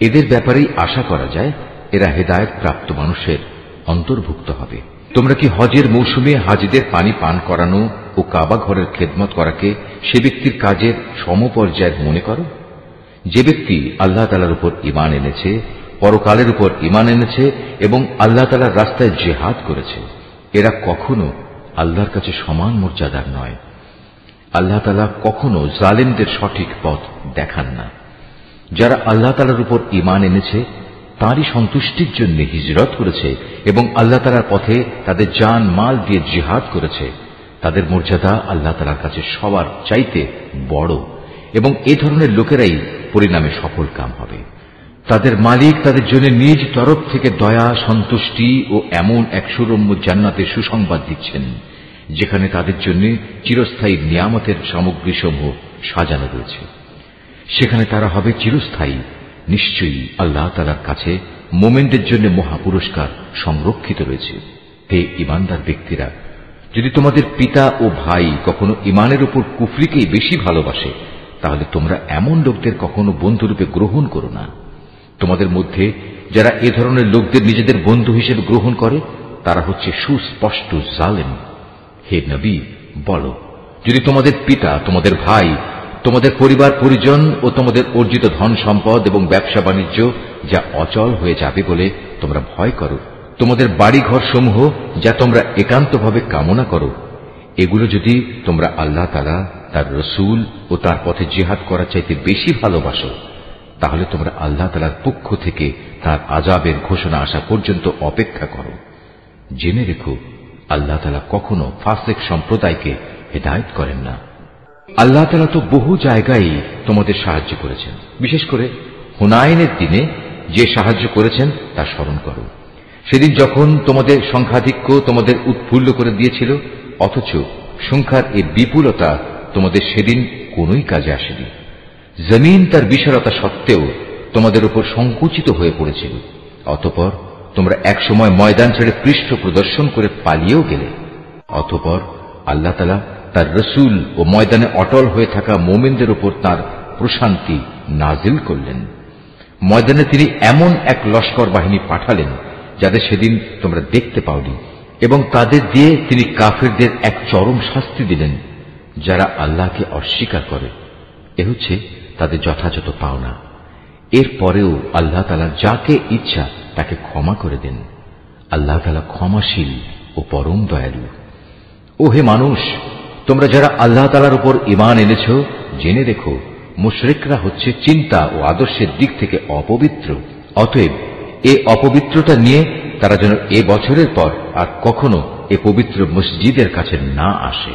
এদের ব্যাপারেই আশা করা যায় এরা হেদায়েত প্রাপ্ত মানুষের অন্তর্ভুক্ত হবে। তোমরা কি হজের মৌসুমে হাজিদের পানি পান করানো ও কাবা ঘরের খেদমত করাকে সে ব্যক্তির কাজের সমপর্যায়ের মনে করো? যে ব্যক্তি আল্লাহ তাআলার উপর ঈমান এনেছে, পরকালের উপর ঈমান এনেছে এবং আল্লাহ তাআলার রাস্তায় জিহাদ করেছে, এরা কখনো আল্লাহর কাছে সমান মর্যাদার নয়। আল্লাহ তাআলা কখনো জালিমদের সঠিক পথ দেখান না। যারা আল্লাহ তাআলার উপর ঈমান এনেছে তাঁরই সন্তুষ্টির জন্য হিজরত করেছে এবং আল্লাহ তাআলার পথে তাদের জান মাল দিয়ে জিহাদ করেছে, তাদের মর্যাদা আল্লাহ তাআলার কাছে সবার চাইতে বড় এবং এ ধরনের লোকেরাই পরিণামে সফল কাম হবে। তাদের মালিক তাদের জন্য নিজ তরফ থেকে দয়া, সন্তুষ্টি ও এমন এক সুরম্য জান্নাতের সুসংবাদ দিচ্ছেন যেখানে তাদের জন্য চিরস্থায়ী নিয়ামতের সামগ্রীসমূহ সাজানো রয়েছে। সেখানে তারা হবে চিরস্থায়ী। নিশ্চয়ই আল্লাহ তাআলার কাছে মুমিনদের জন্য মহা পুরস্কার সংরক্ষিত রয়েছে। হে ঈমানদার ব্যক্তিরা, যদি তোমাদের পিতা ও ভাই কখনো ঈমানের উপর কুফরিকেই বেশি ভালোবাসে তাহলে তোমরা এমন লোকদের কখনো বন্ধুরূপে গ্রহণ করো না। তোমাদের মধ্যে যারা এ ধরনের লোকদের নিজেদের বন্ধু হিসেবে গ্রহণ করে তারা হচ্ছে সুস্পষ্ট জালেম। হে নবী, বলো, যদি তোমাদের পিতা, তোমাদের ভাই, তোমাদের পরিবার পরিজন ও তোমাদের অর্জিত ধন সম্পদ এবং ব্যবসা বাণিজ্য যা অচল হয়ে যাবে বলে তোমরা ভয় করো, তোমাদের বাড়িঘর সমূহ যা তোমরা একান্তভাবে কামনা করো, এগুলো যদি তোমরা আল্লাহ তাআলা তার রসুল ও তার পথে জিহাদ করার চাইতে বেশি ভালোবাসো, তাহলে তোমরা আল্লাহ তাআলার পক্ষ থেকে তার আযাবের ঘোষণা আসা পর্যন্ত অপেক্ষা করো। জেনে রেখো, আল্লাহ তাআলা কখনো ফাসিক সম্প্রদায়কে হেদায়েত করেন না। আল্লাহ তাআলা তো বহু জায়গায় তোমাদের সাহায্য করেছেন। বিশেষ করে হুনাইনের দিনে যে সাহায্য করেছেন তা স্মরণ করো। সেদিন যখন তোমাদের সংখ্যাধিক্য তোমাদের উৎফুল্ল করে দিয়েছিল, অথচ সংখ্যার এই বিপুলতা তোমাদের সেদিন কোনোই কাজে আসেনি। জমিন তার বিশালতা সত্ত্বেও তোমাদের উপর সংকুচিত হয়ে পড়েছিল। অতঃপর তোমরা একসময় ময়দান ছেড়ে পৃষ্ঠ প্রদর্শন করে পালিয়েও গেলে। অতঃপর আল্লাহ তাআলা তার রসুল ও ময়দানে অটল হয়ে থাকা মুমিনদের উপর তার প্রশান্তি নাজিল করলেন। ময়দানে তিনি এমন এক লস্কর বাহিনী পাঠালেন যাদের সেদিন তোমরা দেখতে পাওনি, এবং তাদের দিয়ে তিনি কাফেরদের এক চরম শাস্তি দিলেন। যারা আল্লাহকে অস্বীকার করে, এ হচ্ছে তাদের যথাযথ পাওনা। এরপরেও আল্লাহ তাআলা যাকে ইচ্ছা তাকে ক্ষমা করে দেন। আল্লাহ তাআলা ক্ষমাশীল ও পরম দয়ালু। ও হে মানুষ, তোমরা যারা আল্লাহ তাআলার উপর ঈমান এনেছ, জেনে রেখো, মুশরিকরা হচ্ছে চিন্তা ও আদর্শের দিক থেকে অপবিত্র। অতএব এ অপবিত্রতা নিয়ে তারা যেন এ বছরের পর আর কখনো এ পবিত্র মসজিদের কাছে না আসে।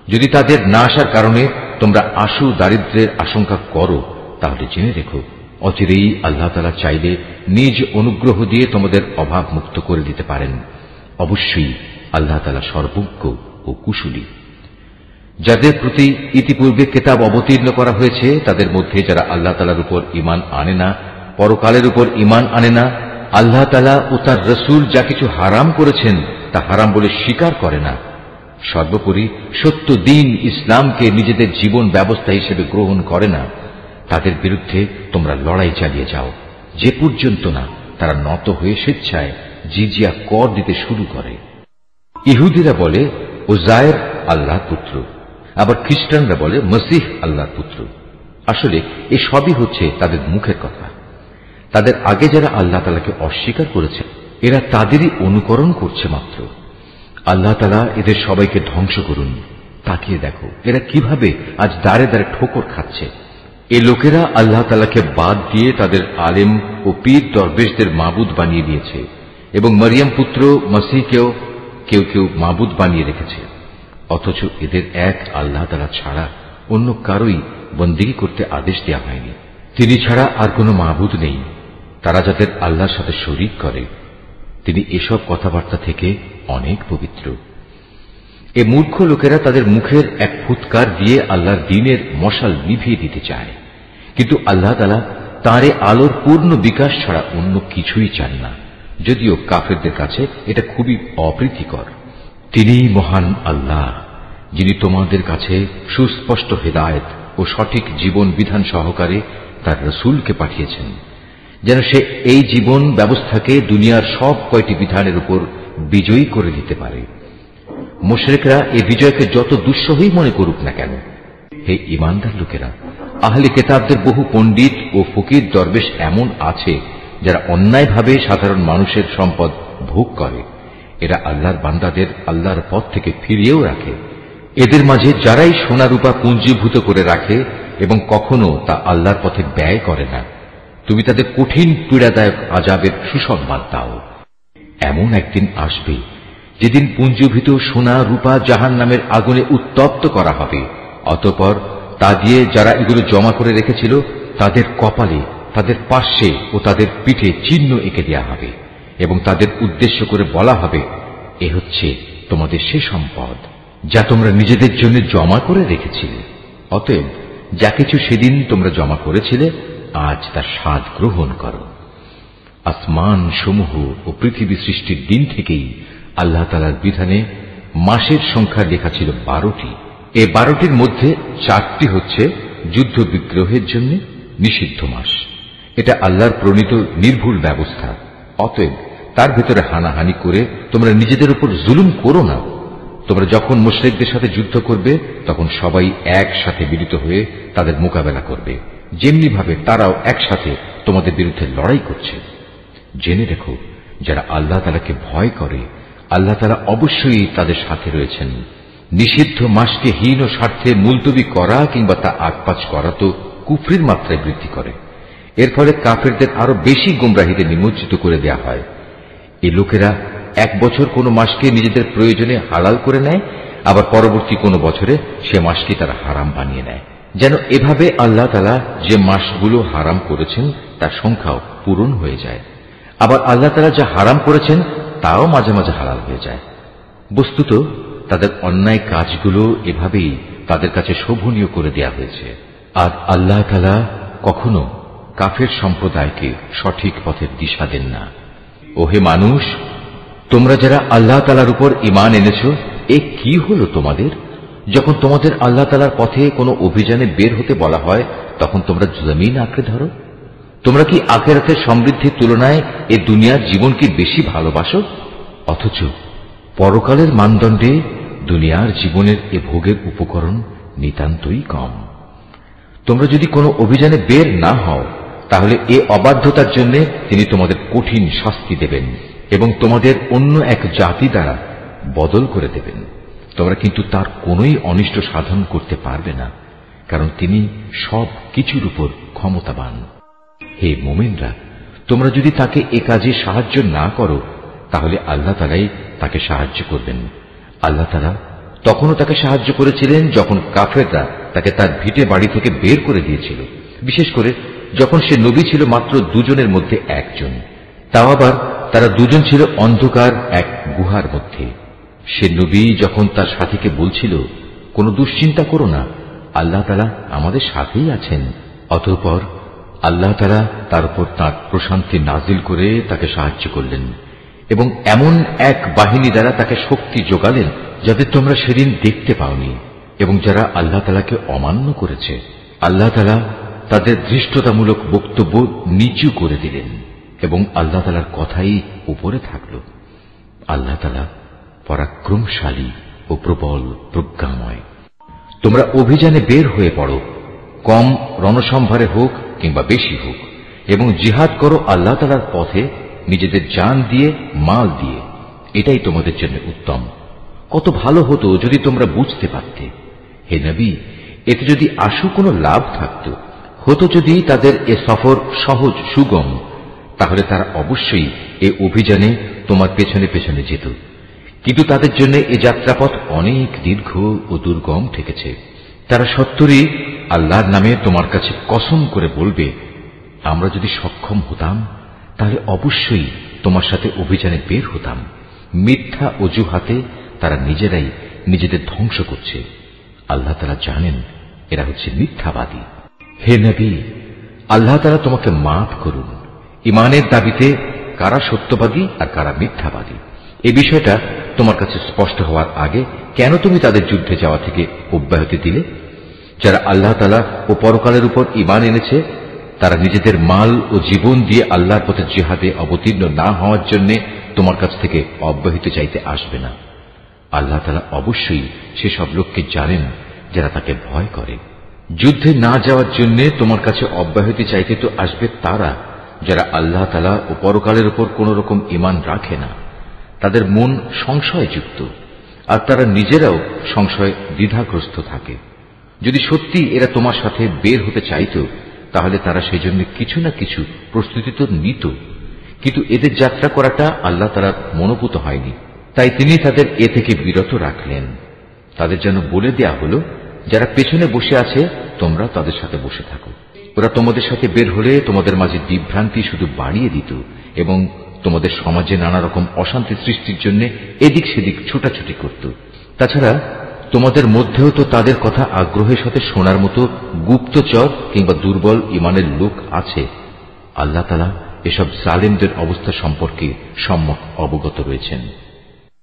যদি তাদের না আসার কারণে তোমরা আশু দারিদ্র্যের আশঙ্কা করো, তাহলে জেনে রেখো, অচিরেই আল্লাহ তাআলা চাইলে নিজ অনুগ্রহ দিয়ে তোমাদের অভাব মুক্ত করে দিতে পারেন। অবশ্যই আল্লাহ তাআলা সর্বজ্ঞ ও কুশলী। যাদের প্রতি ইতিপূর্বে কিতাব অবতীর্ণ করা হয়েছে তাদের মধ্যে যারা আল্লাহ তাআলার উপর ঈমান আনে না, পরকালের উপর ঈমান আনে না, আল্লাহ তাআলা ও তার রসুল যা কিছু হারাম করেছেন তা হারাম বলে স্বীকার করে না, সর্বোপরি সত্য দ্বীন ইসলামকে নিজেদের জীবন ব্যবস্থা হিসেবে গ্রহণ করে না, তাদের বিরুদ্ধে তোমরা লড়াই চালিয়ে যাও, যে পর্যন্ত না তারা নত হয়ে স্বেচ্ছায় জিজিয়া কর দিতে শুরু করে। ইহুদিরা বলে উযায়ের আল্লাহর পুত্র, আবার খ্রিস্টানরা বলে মসীহ আল্লাহর পুত্র। আসলে এ সবই হচ্ছে তাদের মুখের কথা। তাদের আগে যারা আল্লাহ তাআলাকে অস্বীকার করেছে, এরা তাদেরই অনুকরণ করছে মাত্র। আল্লাহ তাআলা এদের সবাইকে ধ্বংস করুন। তাকিয়ে দেখো এরা কিভাবে আজ দাঁড়ে দাঁড়ে ঠোকর খাচ্ছে। এ লোকেরা আল্লাহ তাআলাকে বাদ দিয়ে তাদের আলেম ও পীর দরবেশদের মাবুদ বানিয়ে দিয়েছে, এবং মরিয়ম পুত্র মসীহকেও কেউ কেউ মাবুদ বানিয়ে রেখেছে। অথচ এদের এক আল্লাহ তাআলা ছাড়া অন্য কারোই বন্দেগী করতে আদেশ দেওয়া হয়নি। তিনি ছাড়া আর কোনো মাবুদ নেই। তারা যাদের আল্লাহর সাথে শরীক করে, তিনি এসব কথাবার্তা থেকে অনেক পবিত্র। এ মূর্খ লোকেরা তাদের মুখের এক ফুৎকার দিয়ে আল্লাহর দ্বীনের মশাল নিভিয়ে দিতে চায়, কিন্তু আল্লাহ তাআলা তাঁর আলোর পূর্ণ বিকাশ ছাড়া অন্য কিছুই চান না, যদিও কাফেরদের কাছে এটা খুবই অপ্রীতিকর। তিনিই মহান আল্লাহ, যিনি তোমাদের কাছে সুস্পষ্ট হেদায়েত ও সঠিক জীবন বিধান সহকারে তার রসুলকে পাঠিয়েছেন, যেন সে এই জীবন ব্যবস্থাকে দুনিয়ার সব কয়টি বিধানের উপর বিজয়ী করে দিতে পারে। মুশরিকরা এই বিজয়কে যত দুঃসহই মনে করুক না কেন, হে ঈমানদার লোকেরা, আহলে কিতাবদের বহু পণ্ডিত ও ফকির দরবেশ এমন আছে যারা অন্যায়ভাবে সাধারণ মানুষের সম্পদ ভোগ করে। এরা আল্লাহর বান্দাদের আল্লাহর পথ থেকে ফিরিয়েও রাখে। এদের মাঝে যারাই সোনা রূপা পুঞ্জীভূত করে রাখে এবং কখনো তা আল্লাহর পথে ব্যয় করে না, তুমি তাদের কঠিন পীড়াদায়ক আযাবের সুসংবাদ দাও। এমন একদিন আসবে যেদিন পুঞ্জীভূত সোনা রূপা জাহান্নামের আগুনে উত্তপ্ত করা হবে। অতঃপর তা দিয়ে যারা এগুলো জমা করে রেখেছিল তাদের কপালে, তাদের পার্শ্বে ও তাদের পিঠে চিহ্ন এঁকে দেওয়া হবে, এবং তাদের উদ্দেশ্য করে বলা হবে, এ হচ্ছে তোমাদের সে সম্পদ যা তোমরা নিজেদের জন্য জমা করে রেখেছিলে। অতএব যা কিছু সেদিন তোমরা জমা করেছিলে, আজ তার স্বাদ গ্রহণ করো। আসমান সমূহ ও পৃথিবী সৃষ্টির দিন থেকেই আল্লাহ তাআলার বিধানে মাসের সংখ্যা লেখা ছিল 12টি। এই 12টির মধ্যে 4টি হচ্ছে যুদ্ধ বিগ্রহের জন্য নিষিদ্ধ মাস। এটা আল্লাহর প্রণীত নির্ভুল ব্যবস্থা। অতএব তার ভেতরে হানাহানি করে তোমরা নিজেদের উপর জুলুম করো না। তোমরা যখন মুশরিকদের সাথে যুদ্ধ করবে, তখন সবাই একসাথে মিলিত হয়ে তাদের মোকাবেলা করবে, যেমনি ভাবে তারাও একসাথে তোমাদের বিরুদ্ধে লড়াই করছে। জেনে রেখো, যারা আল্লাহ তাআলাকে ভয় করে, আল্লাহ তাআলা অবশ্যই তাদের সাথে রয়েছেন। নিষিদ্ধ মাসকে হীন ও স্বার্থে মুলতবি করা কিংবা তা আগপাচ করা তো কুফরির মাত্রায় বৃদ্ধি করে। এর ফলে কাফেরদের আরো বেশি গুমরাহিতে নিমজ্জিত করে দেয়া হয়। এই লোকেরা এক বছর কোনো মাসকে নিজেদের প্রয়োজনে হালাল করে নেয়, আবার পরবর্তী কোনো বছরে সে মাসকে তারা হারাম বানিয়ে নেয়, যেন এভাবে আল্লাহ তাআলা যে মাসগুলো হারাম করেছেন তার সংখ্যাও পূরণ হয়ে যায়। আবার আল্লাহ তাআলা যা হারাম করেছেন তাও মাঝে মাঝে হালাল হয়ে যায়। বস্তুত তাদের অন্যায় কাজগুলো এভাবেই তাদের কাছে শোভনীয় করে দেয়া হয়েছে। আর আল্লাহ তাআলা কখনো কাফের সম্প্রদায়কে সঠিক পথের দিশা দেন না। ওহে মানুষ, তোমরা যারা আল্লাহ তাআলার উপর ঈমান এনেছো, এ কি হলো তোমাদের? যখন তোমাদের আল্লাহ তাআলার পথে কোনো অভিযানে বের হতে বলা হয়, তখন তোমরা জমিন আঁকড়ে ধরো। তোমরা কি আখিরাতের সমৃদ্ধির তুলনায় এ দুনিয়ার জীবন কি বেশি ভালোবাসো? অথচ পরকালের মানদণ্ডে দুনিয়ার জীবনের এ ভোগের উপকরণ নিতান্তই কম। তোমরা যদি কোনো অভিযানে বের না হও, তাহলে এ অবাধ্যতার জন্য তিনি তোমাদের কঠিন শাস্তি দেবেন এবং তোমাদের অন্য এক জাতি দ্বারা বদল করে দেবেন। তোমরা কিন্তু তার কোনোই অনিষ্ট সাধন করতে পারবে না, কারণ তিনি সব কিছুর উপর ক্ষমতাবান। হে মুমিনরা, তোমরা যদি তাকে এ কাজে সাহায্য না করো, তাহলে আল্লাহ তাআলাই তাকে সাহায্য করবেন। আল্লাহ তাআলা তখনও তাকে সাহায্য করেছিলেন যখন কাফেররা তাকে তার ভিটে বাড়ি থেকে বের করে দিয়েছিল, বিশেষ করে যখন সে নবী ছিল মাত্র দুজনের মধ্যে একজন, তাও আবার তারা দুজন ছিল অন্ধকার এক গুহার মধ্যে। সে নবী যখন তার সাথীকে বলছিল, কোনো দুশ্চিন্তা করো না, আল্লাহ তাআলা আমাদের সাথেই আছেন, অতঃপর আল্লাহ তাআলা তার উপর তাঁর প্রশান্তি নাজিল করে তাকে সাহায্য করলেন এবং এমন এক বাহিনী দ্বারা তাকে শক্তি যোগালেন যাদের তোমরা সেদিন দেখতে পাওনি, এবং যারা আল্লাহ তাআলাকে অমান্য করেছে আল্লাহ তাআলা তাদের ধৃষ্টতামূলক বক্তব্য নিচু করে দিলেন এবং আল্লাহ তাআলার কথাই উপরে থাকল। আল্লাহ তাআলা পরাক্রমশালী ও প্রবল প্রজ্ঞাময়। তোমরা অভিযানে বের হয়ে পড়ো, কম রণসম্ভারে হোক কিংবা বেশি হোক, এবং জিহাদ করো আল্লাহ তাআলার পথে নিজেদের জান দিয়ে, মাল দিয়ে। এটাই তোমাদের জন্য উত্তম। কত ভালো হতো যদি তোমরা বুঝতে পারতে। হে নবী, এতে যদি আশু কোনো লাভ থাকত, হতো যদি তাদের এ সফর সহজ সুগম, তাহলে তারা অবশ্যই এ অভিযানে তোমার পেছনে পেছনে যেত। কিন্তু তাদের জন্য এ যাত্রাপথ অনেক দীর্ঘ ও দুর্গম ঠেকেছে। তারা সত্তরই আল্লাহর নামে তোমার কাছে কসম করে বলবে, আমরা যদি সক্ষম হতাম তাহলে অবশ্যই তোমার সাথে অভিযানে বের হতাম। মিথ্যা অজুহাতে তারা নিজেরাই নিজেদের ধ্বংস করছে। আল্লাহ তাআলা জানেন এরা হচ্ছে মিথ্যাবাদী। হে নবী, আল্লাহ তাআলা তোমাকে মাফ করুন। ঈমানের দাবিতে কারা সত্যবাদী আর কারা মিথ্যাবাদী, এই বিষয়টা তোমার কাছে স্পষ্ট হওয়ার আগে কেন তুমি তাদের যুদ্ধে যাওয়া থেকে অব্যাহতি দিলে? যারা আল্লাহ তাআলা ও পরকালের উপর ঈমান এনেছে, তারা নিজেদের মাল ও জীবন দিয়ে আল্লাহর পথে জিহাদে অবতীর্ণ না হওয়ার জন্য তোমার কাছ থেকে অব্যাহতি চাইতে আসবে না। আল্লাহ তাআলা অবশ্যই সেসব লোককে জানেন যারা তাকে ভয় করে। যুদ্ধে না যাওয়ার জন্য তোমার কাছে অব্যাহতি চাইতে তো আসবে তারা যারা আল্লাহ তাআলা ও পরকালের উপর কোন রকম ঈমান রাখে না। তাদের মন সংশয়যুক্ত, আর তারা নিজেরাও সংশয় দ্বিধাগ্রস্ত থাকে। যদি সত্যি এরা তোমার সাথে বের হতে চাইত, তাহলে তারা সেজন্য কিছু না কিছু প্রস্তুতি তো নিত, কিন্তু এদের যাত্রা করাটা আল্লাহ তাআলার মনোপুত হয়নি, তাই তিনি তাদের এ থেকে বিরত রাখলেন। তাদের যেন বলে দেয়া হলো, যারা পেছনে বসে আছে তোমরা তাদের সাথে বসে থাকো। ওরা তোমাদের সাথে বের হলে তোমাদের মাঝে বিভ্রান্তি শুধু বাড়িয়ে দিত এবং তোমাদের সমাজে নানা রকম অশান্তি সৃষ্টির জন্য এদিক সেদিক ছুটাছুটি করত। তাছাড়া তোমাদের মধ্যেও তো তাদের কথা আগ্রহের সাথে শোনার মতো গুপ্তচর কিংবা দুর্বল ঈমানের লোক আছে। আল্লাহ তাআলা এসব জালেমদের অবস্থা সম্পর্কে সম্যক অবগত রয়েছেন।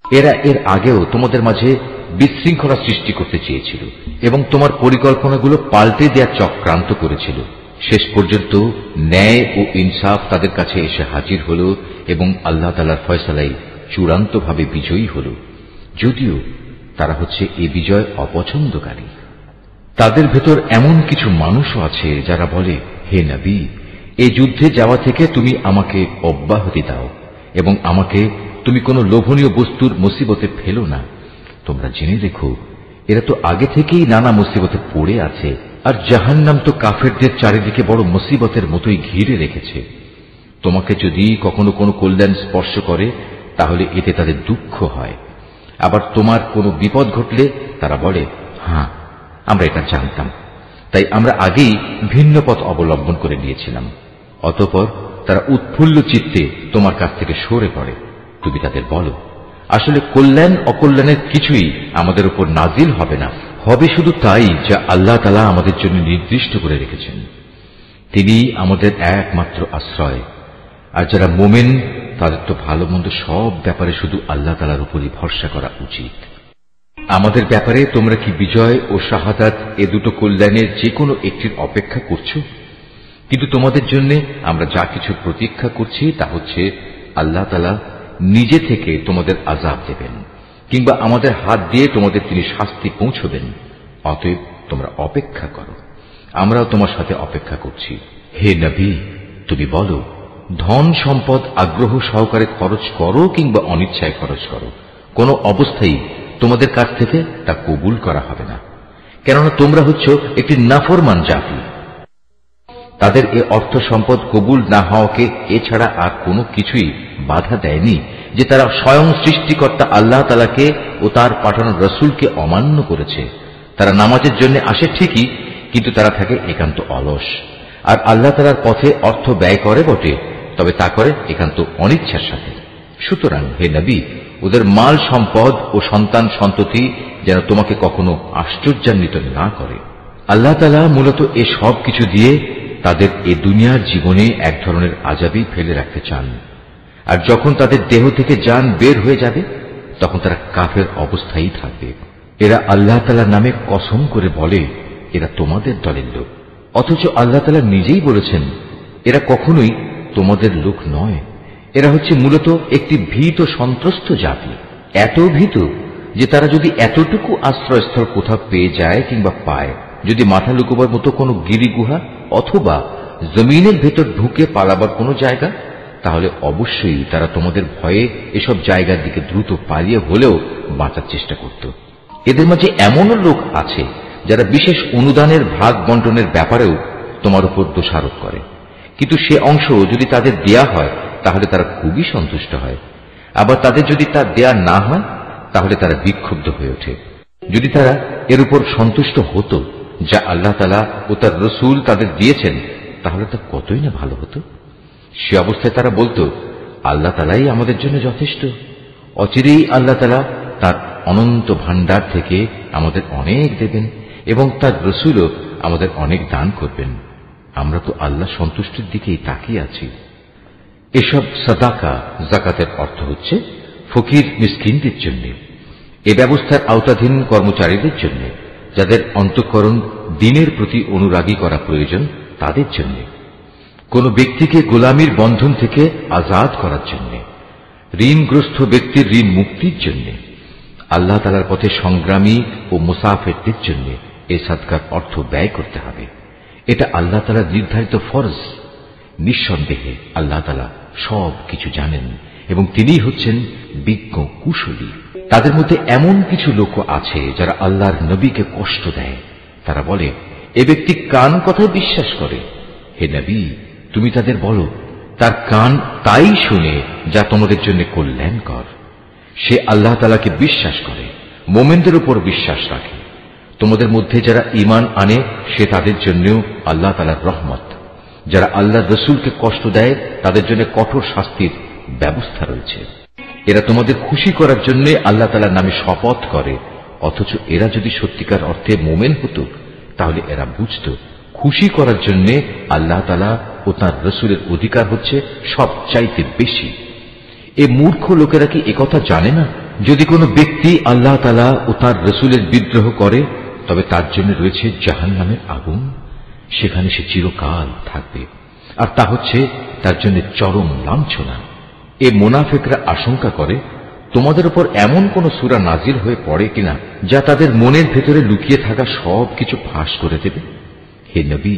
এরা এর আগেও তোমাদের মাঝে বিশৃঙ্খলা সৃষ্টি করতে চেয়েছিল এবং তোমার পরিকল্পনাগুলো পাল্টে দেওয়ার চক্রান্ত করেছিল। শেষ পর্যন্ত ন্যায় ও ইনসাফ তাদের কাছে এসে হাজির হল এবং আল্লাহ তাআলার ফয়সালাই চূড়ান্তভাবে বিজয়ী হল, যদিও তারা হচ্ছে এই বিজয় অপছন্দকারী। তাদের ভেতর এমন কিছু মানুষও আছে যারা বলে, হে নবী, এই যুদ্ধে যাওয়া থেকে তুমি আমাকে অব্যাহতি দাও এবং আমাকে তুমি কোনো লোভনীয় বস্তুর মুসিবতে ফেলো না। তোমরা জেনে রেখো, এরা তো আগে থেকেই নানা মুসিবতে পড়ে আছে, আর জাহান্নাম তো কাফেরদের চারিদিকে বড় মুসিবতের মতোই ঘিরে রেখেছে। তোমাকে যদি কখনো কোনো কল্যাণ স্পর্শ করে তাহলে এতে তাদের দুঃখ হয়, আবার তোমার কোনো বিপদ ঘটলে তারা বলে, হ্যাঁ আমরা এটা জানতাম, তাই আমরা আগেই ভিন্ন পথ অবলম্বন করে নিয়েছিলাম। অতঃপর তারা উৎফুল্ল চিত্তে তোমার কাছ থেকে সরে পড়ে। তুমি তাদের বলো, আসলে কল্যাণ অকল্যাণের কিছুই আমাদের উপর নাজিল হবে না, হবে শুধু তাই যা আল্লাহ তাআলা আমাদের জন্য নির্দিষ্ট করে রেখেছেন। তিনি আমাদের একমাত্র আশ্রয়। আর যারা মোমেন তাদের তো ভালো মন্দ সব ব্যাপারে শুধু আল্লাহ তাআলার উপরই ভরসা করা উচিত। আমাদের ব্যাপারে তোমরা কি বিজয় ও শাহাদাত এ দুটো কল্যাণের যে কোনো একটির অপেক্ষা করছো? কিন্তু তোমাদের জন্য আমরা যা কিছু প্রতীক্ষা করছি তা হচ্ছে আল্লাহ তাআলা নিজে থেকে তোমাদের আযাব দেবেন, কিংবা আমাদের হাত দিয়ে তোমাদের তিনি শাস্তি পৌঁছবেন। অতএব তোমরা অপেক্ষা করো, আমরাও তোমার সাথে অপেক্ষা করছি। হে নবী, তুমি বলো, ধন সম্পদ আগ্রহ সহকারে খরচ করো কিংবা অনিচ্ছায় খরচ করো, কোনো অবস্থায় তোমাদের কাছ থেকে তা কবুল করা হবে না, কেননা তোমরা হচ্ছ একটি নাফরমান জাতি। তাদের এ অর্থ সম্পদ কবুল না হওয়াকে এছাড়া আর কোনো কিছুই বাধা দেয়নি যে তারা স্বয়ং সৃষ্টিকর্তা আল্লাহ তাআলাকে ও তার পাঠানো রসুলকে অমান্য করেছে। তারা নামাজের জন্য আসে ঠিকই, কিন্তু তারা থাকে একান্ত অলস, আর আল্লাহ তাআলার পথে অর্থ ব্যয় করে বটে, তবে তা করে একান্ত অনিচ্ছার সাথে। সুতরাং হে নবী, ওদের মাল সম্পদ ও সন্তান সন্ততি যেন তোমাকে কখনো আশ্চর্যান্বিত না করে। আল্লাহ তাআলা মূলত এ সব কিছু দিয়ে তাদের এ দুনিয়ার জীবনে এক ধরনের আযাবই ফেলে রাখতে চান, আর যখন তাদের দেহ থেকে জান বের হয়ে যাবে তখন তারা কাফের অবস্থায় থাকবে। এরা আল্লাহ তাআলার নামে কসম করে বলে এরা তোমাদের দলের লোক, অথচ আল্লাহ তাআলা নিজেই বলেছেন এরা কখনোই তোমাদের লোক নয়। এরা হচ্ছে মূলত একটি ভীত সন্ত্রস্ত জাতি, এত ভীত যে তারা যদি এতটুকু আশ্রয়স্থল কোথাও পেয়ে যায় কিংবা পায়, যদি মাথা লুকোবার মতো কোনো গিরিগুহা অথবা জমিনের ভেতর ঢুকে পালাবার কোনো জায়গা, তাহলে অবশ্যই তারা তোমাদের ভয়ে এসব জায়গার দিকে দ্রুত পালিয়ে হলেও বাঁচার চেষ্টা করত। এদের মাঝে এমনও লোক আছে যারা বিশেষ অনুদানের ভাগ বন্টনের ব্যাপারেও তোমার উপর দোষারোপ করে, কিন্তু সে অংশ যদি তাদের দেয়া হয় তাহলে তারা খুবই সন্তুষ্ট হয়, আবার তাদের যদি তা দেয়া না হয় তাহলে তারা বিক্ষুব্ধ হয়ে ওঠে। যদি তারা এর উপর সন্তুষ্ট হতো যা আল্লাহ তাআলা ও তার রসুল তাদের দিয়েছেন, তাহলে তা কতই না ভালো হতো। সে অবস্থায় তারা বলতো, আল্লাহ তাআলাই আমাদের জন্য যথেষ্ট, অচিরেই আল্লাহ তাআলা তার অনন্ত ভাণ্ডার থেকে আমাদের অনেক দেবেন এবং তার রসুলও আমাদের অনেক দান করবেন। আমরা তো আল্লাহ সন্তুষ্টির দিকেই তাকিয়ে আছি। এসব সাদাকা যাকাতের অর্থ হচ্ছে ফকির মিসকিনদের জন্য, এ ব্যবস্থার আওতাধীন কর্মচারীদের জন্য, যাদের অন্তঃকরণ দ্বীনের প্রতি অনুরাগী করা প্রয়োজন তাদের জন্য, কোন ব্যক্তিকে গোলামীর বন্ধন থেকে আজাদ করার জন্য, ঋণগ্রস্ত ব্যক্তির ঋণ মুক্তির জন্য, আল্লাহ তাআলার পথে সংগ্রামী ও মুসাফিরদের জন্য এই সাদকার অর্থ ব্যয় করতে হবে। এটা আল্লাহ তাআলার নির্ধারিত ফরজ। নিঃসন্দেহে আল্লাহ তাআলা সব কিছু জানেন এবং তিনিই হচ্ছেন বিজ্ঞ কুশলী। তাদের মধ্যে এমন কিছু লোক আছে যারা আল্লাহর নবীকে কষ্ট দেয়। তারা বলে, এ ব্যক্তি কান কথায় বিশ্বাস করে। হে নবী, তুমি তাদের বলো, তার কান তাই শুনে যা তোমাদের জন্য কল্যাণকর। সে আল্লাহ তাআলাকে বিশ্বাস করে, মোমেনদের উপর বিশ্বাস রাখে। তোমাদের মধ্যে যারা ঈমান আনে সে তাদের জন্যও আল্লাহ তাআলার রহমত। যারা আল্লাহর রসুলকে কষ্ট দেয় তাদের জন্য কঠোর শাস্তির ব্যবস্থা রয়েছে। এরা তোমাদের খুশি করার জন্য আল্লাহ তাআলার নামে শপথ করে, অথচ এরা যদি সত্যিকার অর্থে মোমেন হতো তাহলে এরা বুঝত খুশি করার জন্য আল্লাহ তাআলা ও তার রসুলের অধিকার হচ্ছে সবচাইতে বেশি। এ মূর্খ লোকেরা কি একথা জানে না? যদি কোনো ব্যক্তি আল্লাহ তাআলা ও তার রসুলের বিদ্রোহ করে তবে তার জন্য রয়েছে জাহান্নামের আগুন, সেখানে সে চিরকাল থাকবে, আর তা হচ্ছে তার জন্য চরম লাঞ্ছনা। এ মুনাফিকরা আশঙ্কা করে তোমাদের উপর এমন কোন সূরা নাজিল হয়ে পড়ে কিনা যা তাদের মনের ভেতরে লুকিয়ে থাকা সব কিছু ফাঁস করে দেবে। হে নবী,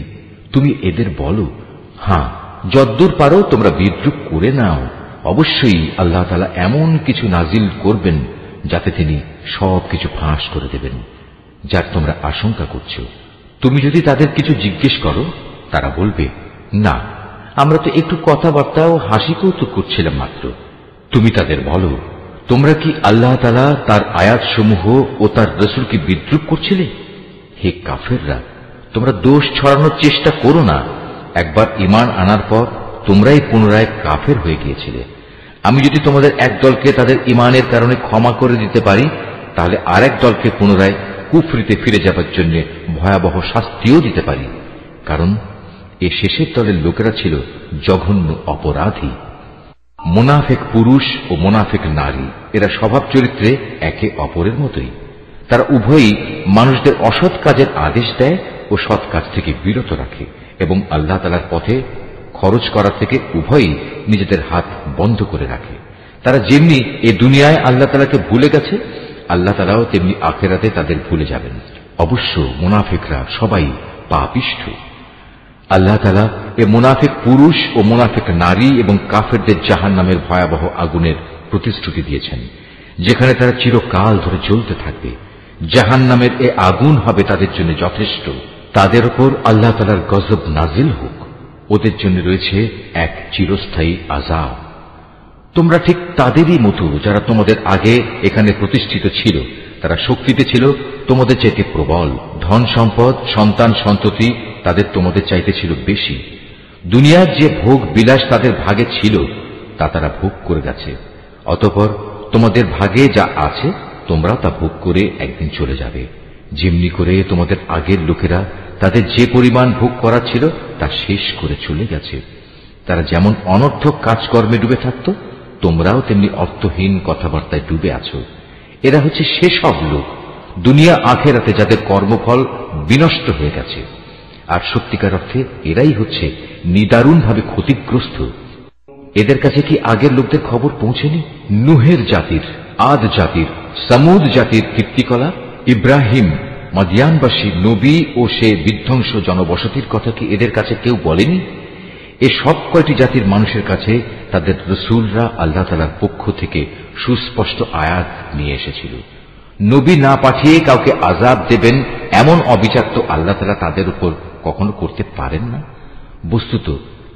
তুমি এদের বলো, হ্যাঁ, যদ্দূর পারো তোমরা বিদ্রুপ করে নাও, অবশ্যই আল্লাহ তাআলা এমন কিছু নাজিল করবেন যাতে তিনি সব কিছু ফাঁস করে দেবেন। যার তোমরা আশঙ্কা করছ। তুমি যদি তাদের কিছু জিজ্ঞেস করো, তারা বলবে, না, আমরা তো একটু কথাবার্তা ও হাসি কৌতুক করছিলাম মাত্র। তুমি তাদের বলো, তোমরা কি আল্লাহ তাআলা তার আয়াতসমূহ ও তার রাসূলকে বিদ্রূপ করছিলে? হে কাফেররা, তোমরা দোষ ছড়ানোর চেষ্টা করো না। একবার ঈমান আনার পর তোমরাই পুনরায় কাফের হয়ে গিয়েছিলে। আমি যদি তোমাদের এক দলকে তাদের ঈমানের কারণে ক্ষমা করে দিতে পারি, তাহলে আরেক দলকে পুনরায় কুফরিতে ফিরে যাবার জন্য ভয়াবহ শাস্তিও দিতে পারি, কারণ এ শেষের দলের লোকেরা ছিল জঘন্য অপরাধী। মুনাফিক পুরুষ ও মুনাফিক নারী এরা স্বভাব চরিত্রে একে অপরের মতোই। তারা উভয়ই মানুষদের অসৎ কাজের আদেশ দেয় ও সৎ কাজ থেকে বিরত রাখে এবং আল্লাহ তাআলার পথে খরচ করা থেকে উভয়ই নিজেদের হাত বন্ধ করে রাখে। তারা যেমনি এ দুনিয়ায় আল্লাহ তাআলাকে ভুলে গেছে, আল্লাহ তাআলাও তেমনি আখিরাতে তাদের ভুলে যাবেন। অবশ্য মুনাফিকরা সবাই পাপিষ্ঠ। আল্লাহ তাআলা এ মুনাফিক পুরুষ ও মুনাফিক নারী এবং কাফেরদের জাহান্নামের ভয়াবহ আগুনের প্রতিশ্রুতি দিয়েছেন, যেখানে তারা চিরকাল ধরে জ্বলতে থাকবে। জাহান্নামের এ আগুন হবে তাদের জন্য যথেষ্ট। তাদের উপর আল্লাহ তাআলার গজব নাজিল হোক। ওদের জন্য রয়েছে এক চিরস্থায়ী আযাব। তোমরা ঠিক তাদেরই মতো যারা তোমাদের আগে এখানে প্রতিষ্ঠিত ছিল। তারা শক্তিতে ছিল তোমাদের চাইতে প্রবল, ধন সম্পদ, সন্তান সন্ততি তাদের তোমাদের চাইতে ছিল বেশি। দুনিয়ার যে ভোগ বিলাস তাদের ভাগে ছিল তা তারা ভোগ করে গেছে। অতঃপর তোমাদের ভাগে যা আছে তোমরাও তা ভোগ করে একদিন চলে যাবে। যেমনি করে তোমাদের আগের লোকেরা তাদের যে পরিমাণ ভোগ করা ছিল তা শেষ করে চলে গেছে। তারা যেমন অনর্থক কাজকর্মে ডুবে থাকত, তোমরাও তেমনি অর্থহীন কথাবার্তায় ডুবে আছো। এরা হচ্ছে সেসব লোক দুনিয়া আখেরাতে যাদের কর্মফল বিনষ্ট হয়ে গেছে। আর সত্যিকার অর্থে এরাই হচ্ছে নিদারুণভাবে ক্ষতিগ্রস্ত। এদের কাছে কি আগের লোকদের খবর পৌঁছেনি? নুহের জাতির, আদ জাতির, সামুদ জাতির কীর্তিকলা, ইব্রাহিম, মাদিয়ানবাসী নবী ও সে বিধ্বংস জনবসতির কথা কি এদের কাছে কেউ বলেনি? এ সব কয়টি জাতির মানুষের কাছে তাদের রাসূলরা আল্লাহ তাআলার পক্ষ থেকে সুস্পষ্ট আয়াত নিয়ে এসেছিল। নবী না পাঠিয়ে কাউকে আযাব দেবেন এমন অবিচার তো আল্লাহ তাআলা তাদের উপর কখনো করতে পারেন না। বস্তুত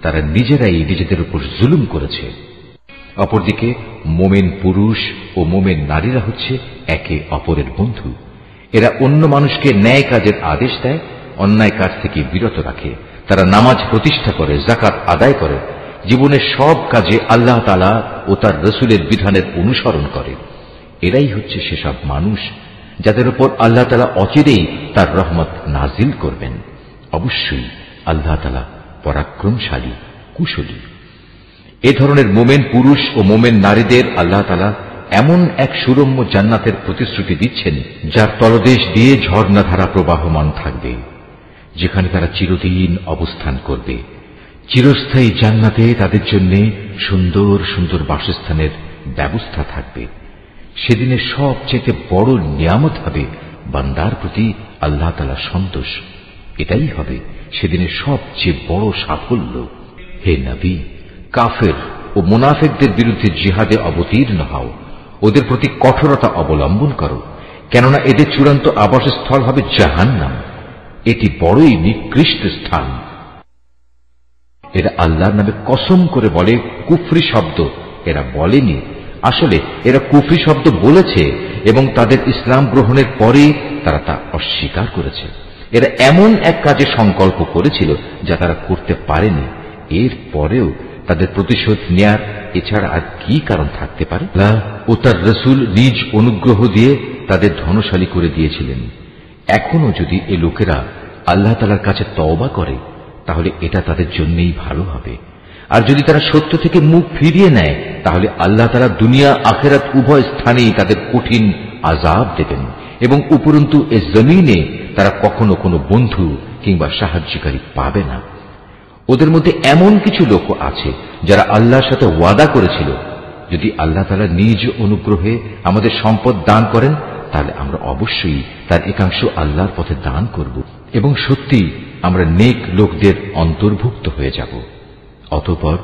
তারা নিজেরাই নিজেদের উপর জুলুম করেছে। অপরদিকে মোমেন পুরুষ ও মোমেন নারীরা হচ্ছে একে অপরের বন্ধু। এরা অন্য মানুষকে ন্যায় কাজের আদেশ দেয়, অন্যায় কাজ থেকে বিরত রাখে। তারা নামাজ প্রতিষ্ঠা করে, যাকাত আদায় করে, জীবনের সব কাজে আল্লাহ তাআলা ও তার রাসূলের বিধানের অনুসরণ করে। এরাই হচ্ছে সেসব মানুষ যাদের উপর আল্লাহ তাআলা অচিরেই তার রহমত নাজিল করবেন। অবশ্যই আল্লাহ তাআলা পরাক্রমশালী, কুশলী। এ ধরনের মোমেন পুরুষ ও মোমেন নারীদের আল্লাহ তাআলা এমন এক সুরম্য জান্নাতের প্রতিশ্রুতি দিচ্ছেন, যার তলদেশ দিয়ে ঝর্ণাধারা প্রবাহমান থাকবে, যেখানে তারা চিরদিন অবস্থান করবে। চিরস্থায়ী জান্নাতে তাদের জন্য সুন্দর সুন্দর বাসস্থানের ব্যবস্থা থাকবে। সেদিনের সবচেয়ে বড় নিয়ামত হবে বান্দার প্রতি আল্লাহ তাআলার সন্তোষ। এটাই হবে সেদিনের সবচেয়ে বড় সাফল্য। হে নবী, কাফের ও মুনাফিকদের বিরুদ্ধে জিহাদে অবতীর্ণ হও। ওদের প্রতি কঠোরতা অবলম্বন করো, কেননা এদের চূড়ান্ত আবাসস্থল হবে জাহান্নাম। এটি বড়ই নিকৃষ্ট স্থান। এরা আল্লাহর নামে কসম করে বলে কুফরি শব্দ এরা বলেনি। আসলে এরা কুফরি শব্দ বলেছে এবং তাদের ইসলাম গ্রহণের পরে তারা তা অস্বীকার করেছে। এরা এমন এক কাজে সংকল্প করেছিল যা তারা করতে পারেনি। এর পরেও তাদের প্রতিশোধ নেয়ার এছাড়া আর কি কারণ থাকতে পারে? আল্লাহ ও তার রাসূল নিজ অনুগ্রহ দিয়ে তাদের ধনশালী করে দিয়েছিলেন। এখনো যদি এ লোকেরা আল্লাহ তাআলার কাছে তওবা করে তাহলে এটা তাদের জন্যই ভালো হবে। আর যদি তারা সত্য থেকে মুখ ফিরিয়ে নেয় তাহলে আল্লাহ তাআলা দুনিয়া আখিরাত উভয় স্থানেই তাদের কঠিন আযাব দেবেন এবং উপরন্তু এ জমিনে তারা কখনো কোনো বন্ধু কিংবা সাহায্যকারী পাবে না। ওদের মধ্যে এমন কিছু লোক আছে যারা আল্লাহর সাথে ওয়াদা করেছিল, যদি আল্লাহ তাআলা নিজ অনুগ্রহে আমাদের সম্পদ দান করেন তাহলে আমরা অবশ্যই তার একাংশ আল্লাহর পথে দান করব এবং সত্যি আমরা নেক লোকদের অন্তর্ভুক্ত হয়ে যাব। অতঃপর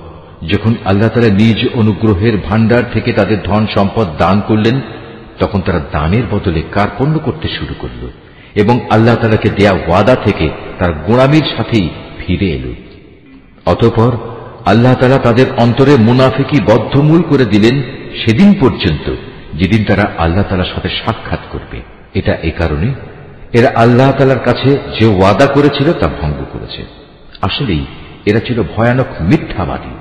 যখন আল্লাহ তাআলা নিজ অনুগ্রহের ভান্ডার থেকে তাদের ধন সম্পদ দান করলেন, তখন তারা দানের বদলে কার্পণ্য করতে শুরু করল। এবং আল্লাহ তাআলাকে দেয়া ওয়াদা থেকে তার গোঁড়ামির সাথেই ফিরে এল। অতঃপর আল্লাহ তাআলা তাদের অন্তরে মুনাফিকি বদ্ধমূল করে দিলেন সেদিন পর্যন্ত যেদিন তারা আল্লাহ তাআলার সাথে সাক্ষাৎ করবে। এটা এই কারণে এরা আল্লাহ তাআলার কাছে যে ওয়াদা করেছিল তা ভঙ্গ করেছে। আসলেই এরা ছিল ভয়ানক মিথ্যাবাদী।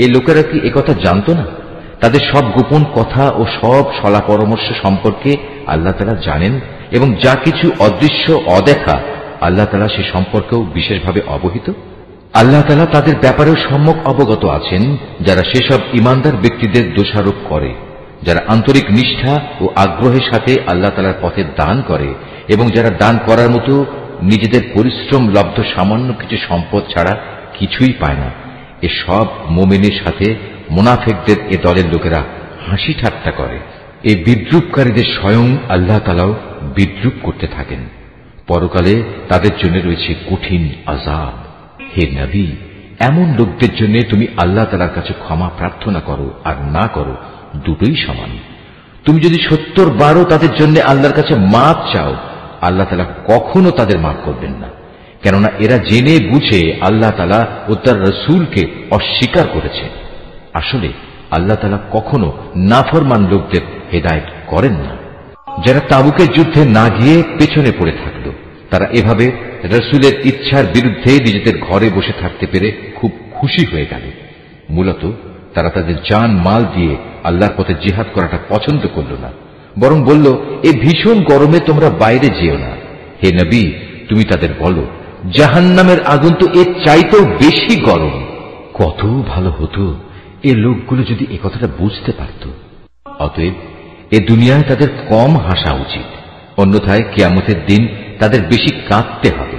এই লোকেরা কি একথা জানত না? তাদের সব গোপন কথা ও সব সলা পরামর্শ সম্পর্কে আল্লাহ তাআলা জানেন এবং যা কিছু অদৃশ্য অদেখা আল্লাহ তাআলা সে সম্পর্কেও বিশেষভাবে অবহিত। আল্লাহ তাআলা তাদের ব্যাপারেও সম্যক অবগত আছেন যারা সেসব ইমানদার ব্যক্তিদের দোষারোপ করে, যারা আন্তরিক নিষ্ঠা ও আগ্রহের সাথে আল্লাহ তাআলার পথে দান করে এবং যারা দান করার মতো নিজেদের পরিশ্রম লব্ধ সামান্য কিছু সম্পদ ছাড়া কিছুই পায় না। এ সব মুমিনের সাথে মুনাফিকদের এ দলের লোকেরা হাসি ঠাট্টা করে। এই বিদ্রুপকারীদের স্বয়ং আল্লাহ তাআলাও বিদ্রুপ করতে থাকেন। পরকালে তাদের জন্য রয়েছে কঠিন আযাব। হে নবী, এমন লোকদের জন্য তুমি আল্লাহ তাআলার কাছে ক্ষমা প্রার্থনা করো আর না করো, দুটোই সমান। তুমি যদি 70 বারও তাদের জন্য আল্লাহর কাছে মাপ চাও, আল্লাহ তাআলা কখনো তাদের মাফ করবেন না, কেননা এরা জেনে বুঝে আল্লাহ তাআলা ও তার রাসূলকে অস্বীকার করেছে। আসলে আল্লাহ তাআলা কখনো নাফরমান লোকদের হেদায়েত করেন না। যারা তাবুকের যুদ্ধে না গিয়ে পেছনে পড়ে থাকলো, তারা এভাবে রাসূলের ইচ্ছার বিরুদ্ধে নিজেদের ঘরে বসে থাকতে পেরে খুব খুশি হয়ে গেল। মূলত তারা তাদের জান মাল দিয়ে আল্লাহর পথে জিহাদ করাটা পছন্দ করল না, বরং বলল, এ ভীষণ গরমে তোমরা বাইরে যেও না। হে নবী, তুমি তাদের বলো, জাহান্নামের আগুন তো এর চাইতেও বেশি গরম। কত ভালো হতো এ লোকগুলো যদি এ কথাটা বুঝতে পারত। অতএব এ দুনিয়ায় তাদের কম হাসা উচিত, অন্যথায় কিয়ামতের দিন তাদের বেশি কাঁদতে হবে।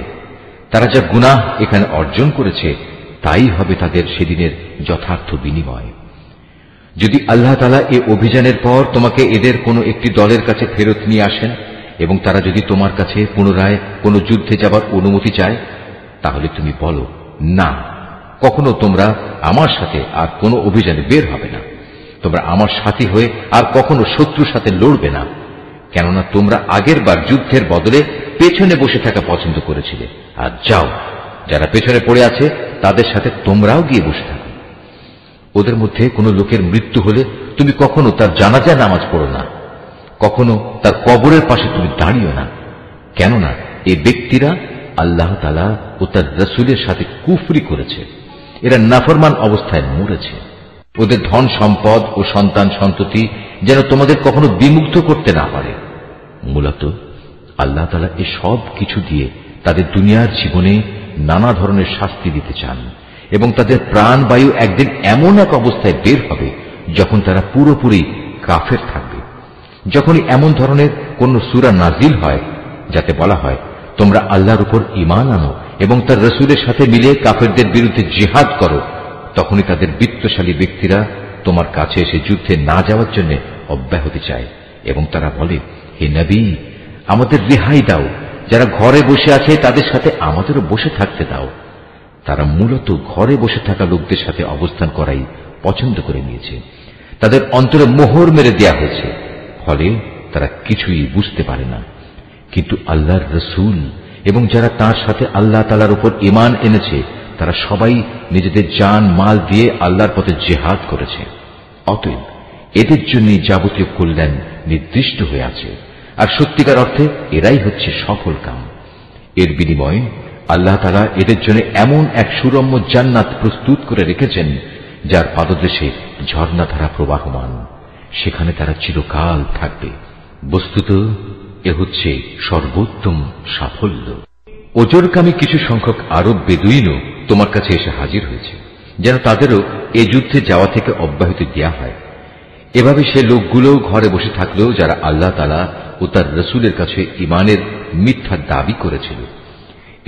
তারা যা গুনাহ এখানে অর্জন করেছে তাই হবে তাদের সেদিনের যথার্থ বিনিময়। যদি আল্লাহ তাআলা এ অভিযানের পর তোমাকে এদের কোনো একটি দলের কাছে ফেরত নিয়ে আসেন এবং তারা যদি তোমার কাছে পুনরায় কোনো যুদ্ধে যাবার অনুমতি চায়, তাহলে তুমি বলো, না, কখনো তোমরা আমার সাথে আর কোনো অভিযানে বের হবে না। তোমরা আমার সাথী হয়ে আর কখনো শত্রুর সাথে লড়বে না, কেননা তোমরা আগের বার যুদ্ধের বদলে পেছনে বসে থাকা পছন্দ করেছিলে। আর যাও, যারা পেছনে পড়ে আছে তাদের সাথে তোমরাও গিয়ে বসে থাকো। ওদের মধ্যে কোনো লোকের মৃত্যু হলে তুমি কখনো তার জানাজা নামাজ পড়ো না, কখনো তার কবরের পাশে তুমি দাঁড়িও না, কেননা এই ব্যক্তিরা আল্লাহ তাআলা ও তার রাসূলের সাথে কুফরি করেছে। এরা নাফরমান অবস্থায় মরেছে। ওদের ধন সম্পদ ও সন্তান সন্ততি যেন তোমাদের কখনো বিমুগ্ধ করতে না পারে। মূলত আল্লাহ তাআলা এ সব কিছু দিয়ে তাদের দুনিয়ার জীবনে নানা ধরনের শাস্তি দিতে চান এবং তাদের প্রাণবায়ু একদিন এমন এক অবস্থায় বের হবে যখন তারা পুরোপুরি কাফের থাকবে। যখনই এমন ধরনের কোন সূরা নাজিল হয় যাতে বলা হয়, তোমরা আল্লাহর উপর ঈমান আনো এবং তার রাসূলের সাথে মিলে কাফেরদের বিরুদ্ধে জিহাদ করো, তখনই তাদের বিত্তশালী ব্যক্তিরা তোমার কাছে এসে যুদ্ধে না যাওয়ার জন্য অব্যাহতি চায় এবং তারা বলে, হে নবী, আমাদের রেহাই দাও, যারা ঘরে বসে আছে তাদের সাথে আমাদেরও বসে থাকতে দাও। তারা মূলত ঘরে বসে থাকা লোকদের সাথে অবস্থান করাই পছন্দ করে নিয়েছে। তাদের অন্তরে মোহর মেরে দেয়া হয়েছে, ফলে তারা কিছুই বুঝতে পারে না। কিন্তু আল্লাহর রাসূল এবং যারা তার সাথে আল্লাহ তাআলার উপর ঈমান এনেছে, তারা সবাই নিজেদের জান মাল দিয়ে আল্লাহর পথে জিহাদ করেছে। অতএব এদের জন্য যাবতীয় কল্যাণ নির্দিষ্ট হয়ে আছে, আর সত্যিকার অর্থে এরাই হচ্ছে সফল কাম। এর বিনিময়ে আল্লাহ তাআলা এদের জন্য এমন এক সুরম্য জান্নাত প্রস্তুত করে রেখেছেন যার পাদদেশে ঝর্ণাধারা প্রবাহমান, সেখানে তারা চিরকাল থাকবে। বস্তুত এ হচ্ছে সর্বোত্তম সাফল্য। ওজরকামী কিছু সংখ্যক আরব বেদুইনও তোমার কাছে এসে হাজির হয়েছে, যেন তাদেরও এ যুদ্ধে যাওয়া থেকে অব্যাহতি দেয়া হয়। এভাবে সে লোকগুলো ঘরে বসে থাকলেও যারা আল্লাহ তাআলা ও তার রাসূলের কাছে ঈমানের মিথ্যা দাবি করেছিল।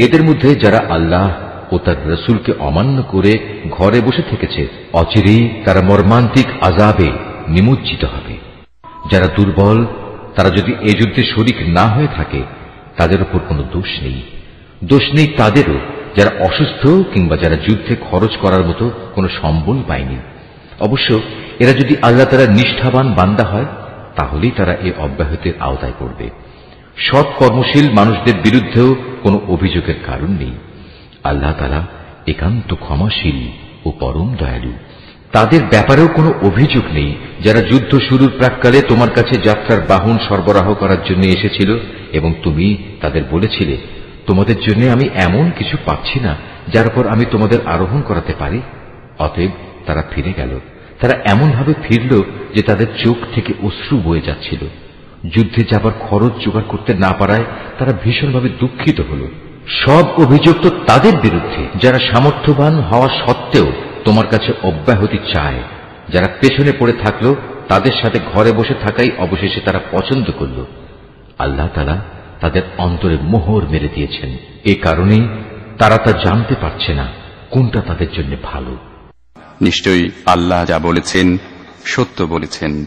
এদের মধ্যে যারা আল্লাহ ও তার রাসূলকে অমান্য করে ঘরে বসে থেকেছে, অচিরেই তারা মর্মান্তিক আযাবে নিমজ্জিত হবে। যারা দুর্বল, তারা যদি এ যুদ্ধে শরীক না হয়ে থাকে, তাদের উপর কোনো দোষ নেই। দোষ নেই তাদেরও যারা অসুস্থ কিংবা যারা যুদ্ধে খরচ করার মতো কোনো সম্বল পায়নি। অবশ্য এরা যদি আল্লাহ তাআলার নিষ্ঠাবান বান্দা হয়, তাহলেই তারা এ অব্যাহতির আওতায় পড়বে। সৎ কর্মশীল মানুষদের বিরুদ্ধেও কোনো অভিযোগের কারণ নেই। আল্লাহ তাআলা একান্ত ক্ষমাশীল ও পরম দয়ালু। তাদের ব্যাপারেও কোনো অভিযোগ নেই যারা যুদ্ধ শুরুর প্রাক্কালে তোমার কাছে যাত্রার বাহন সরবরাহ করার জন্য এসেছিল এবং তুমি তাদের বলেছিলে, তোমাদের জন্য আমি এমন কিছু পাচ্ছি না যার উপর আমি তোমাদের আরোহণ করাতে পারি। অতএব তারা ফিরে গেল। তারা এমনভাবে ফিরল যে তাদের চোখ থেকে অশ্রু বয়ে যাচ্ছিল। যুদ্ধে যাবার খরচ জোগাড় করতে না পারায় তারা ভীষণভাবে দুঃখিত হল। সব অভিযোগ তো তাদের বিরুদ্ধে যারা সামর্থ্যবান হওয়া সত্ত্বেও তোমার কাছে অব্যাহতি চায়। যারা পেছনে পড়ে থাকলো তাদের সাথে ঘরে বসে থাকাই অবশেষে তারা পছন্দ করল। আল্লাহ তাআলা তাদের অন্তরে মোহর মেরে দিয়েছেন। এ কারণেই তারা তা জানতে পারছে না কোনটা তাদের জন্য ভালো। নিশ্চয়ই আল্লাহ যা বলেছেন সত্য বলেছেন।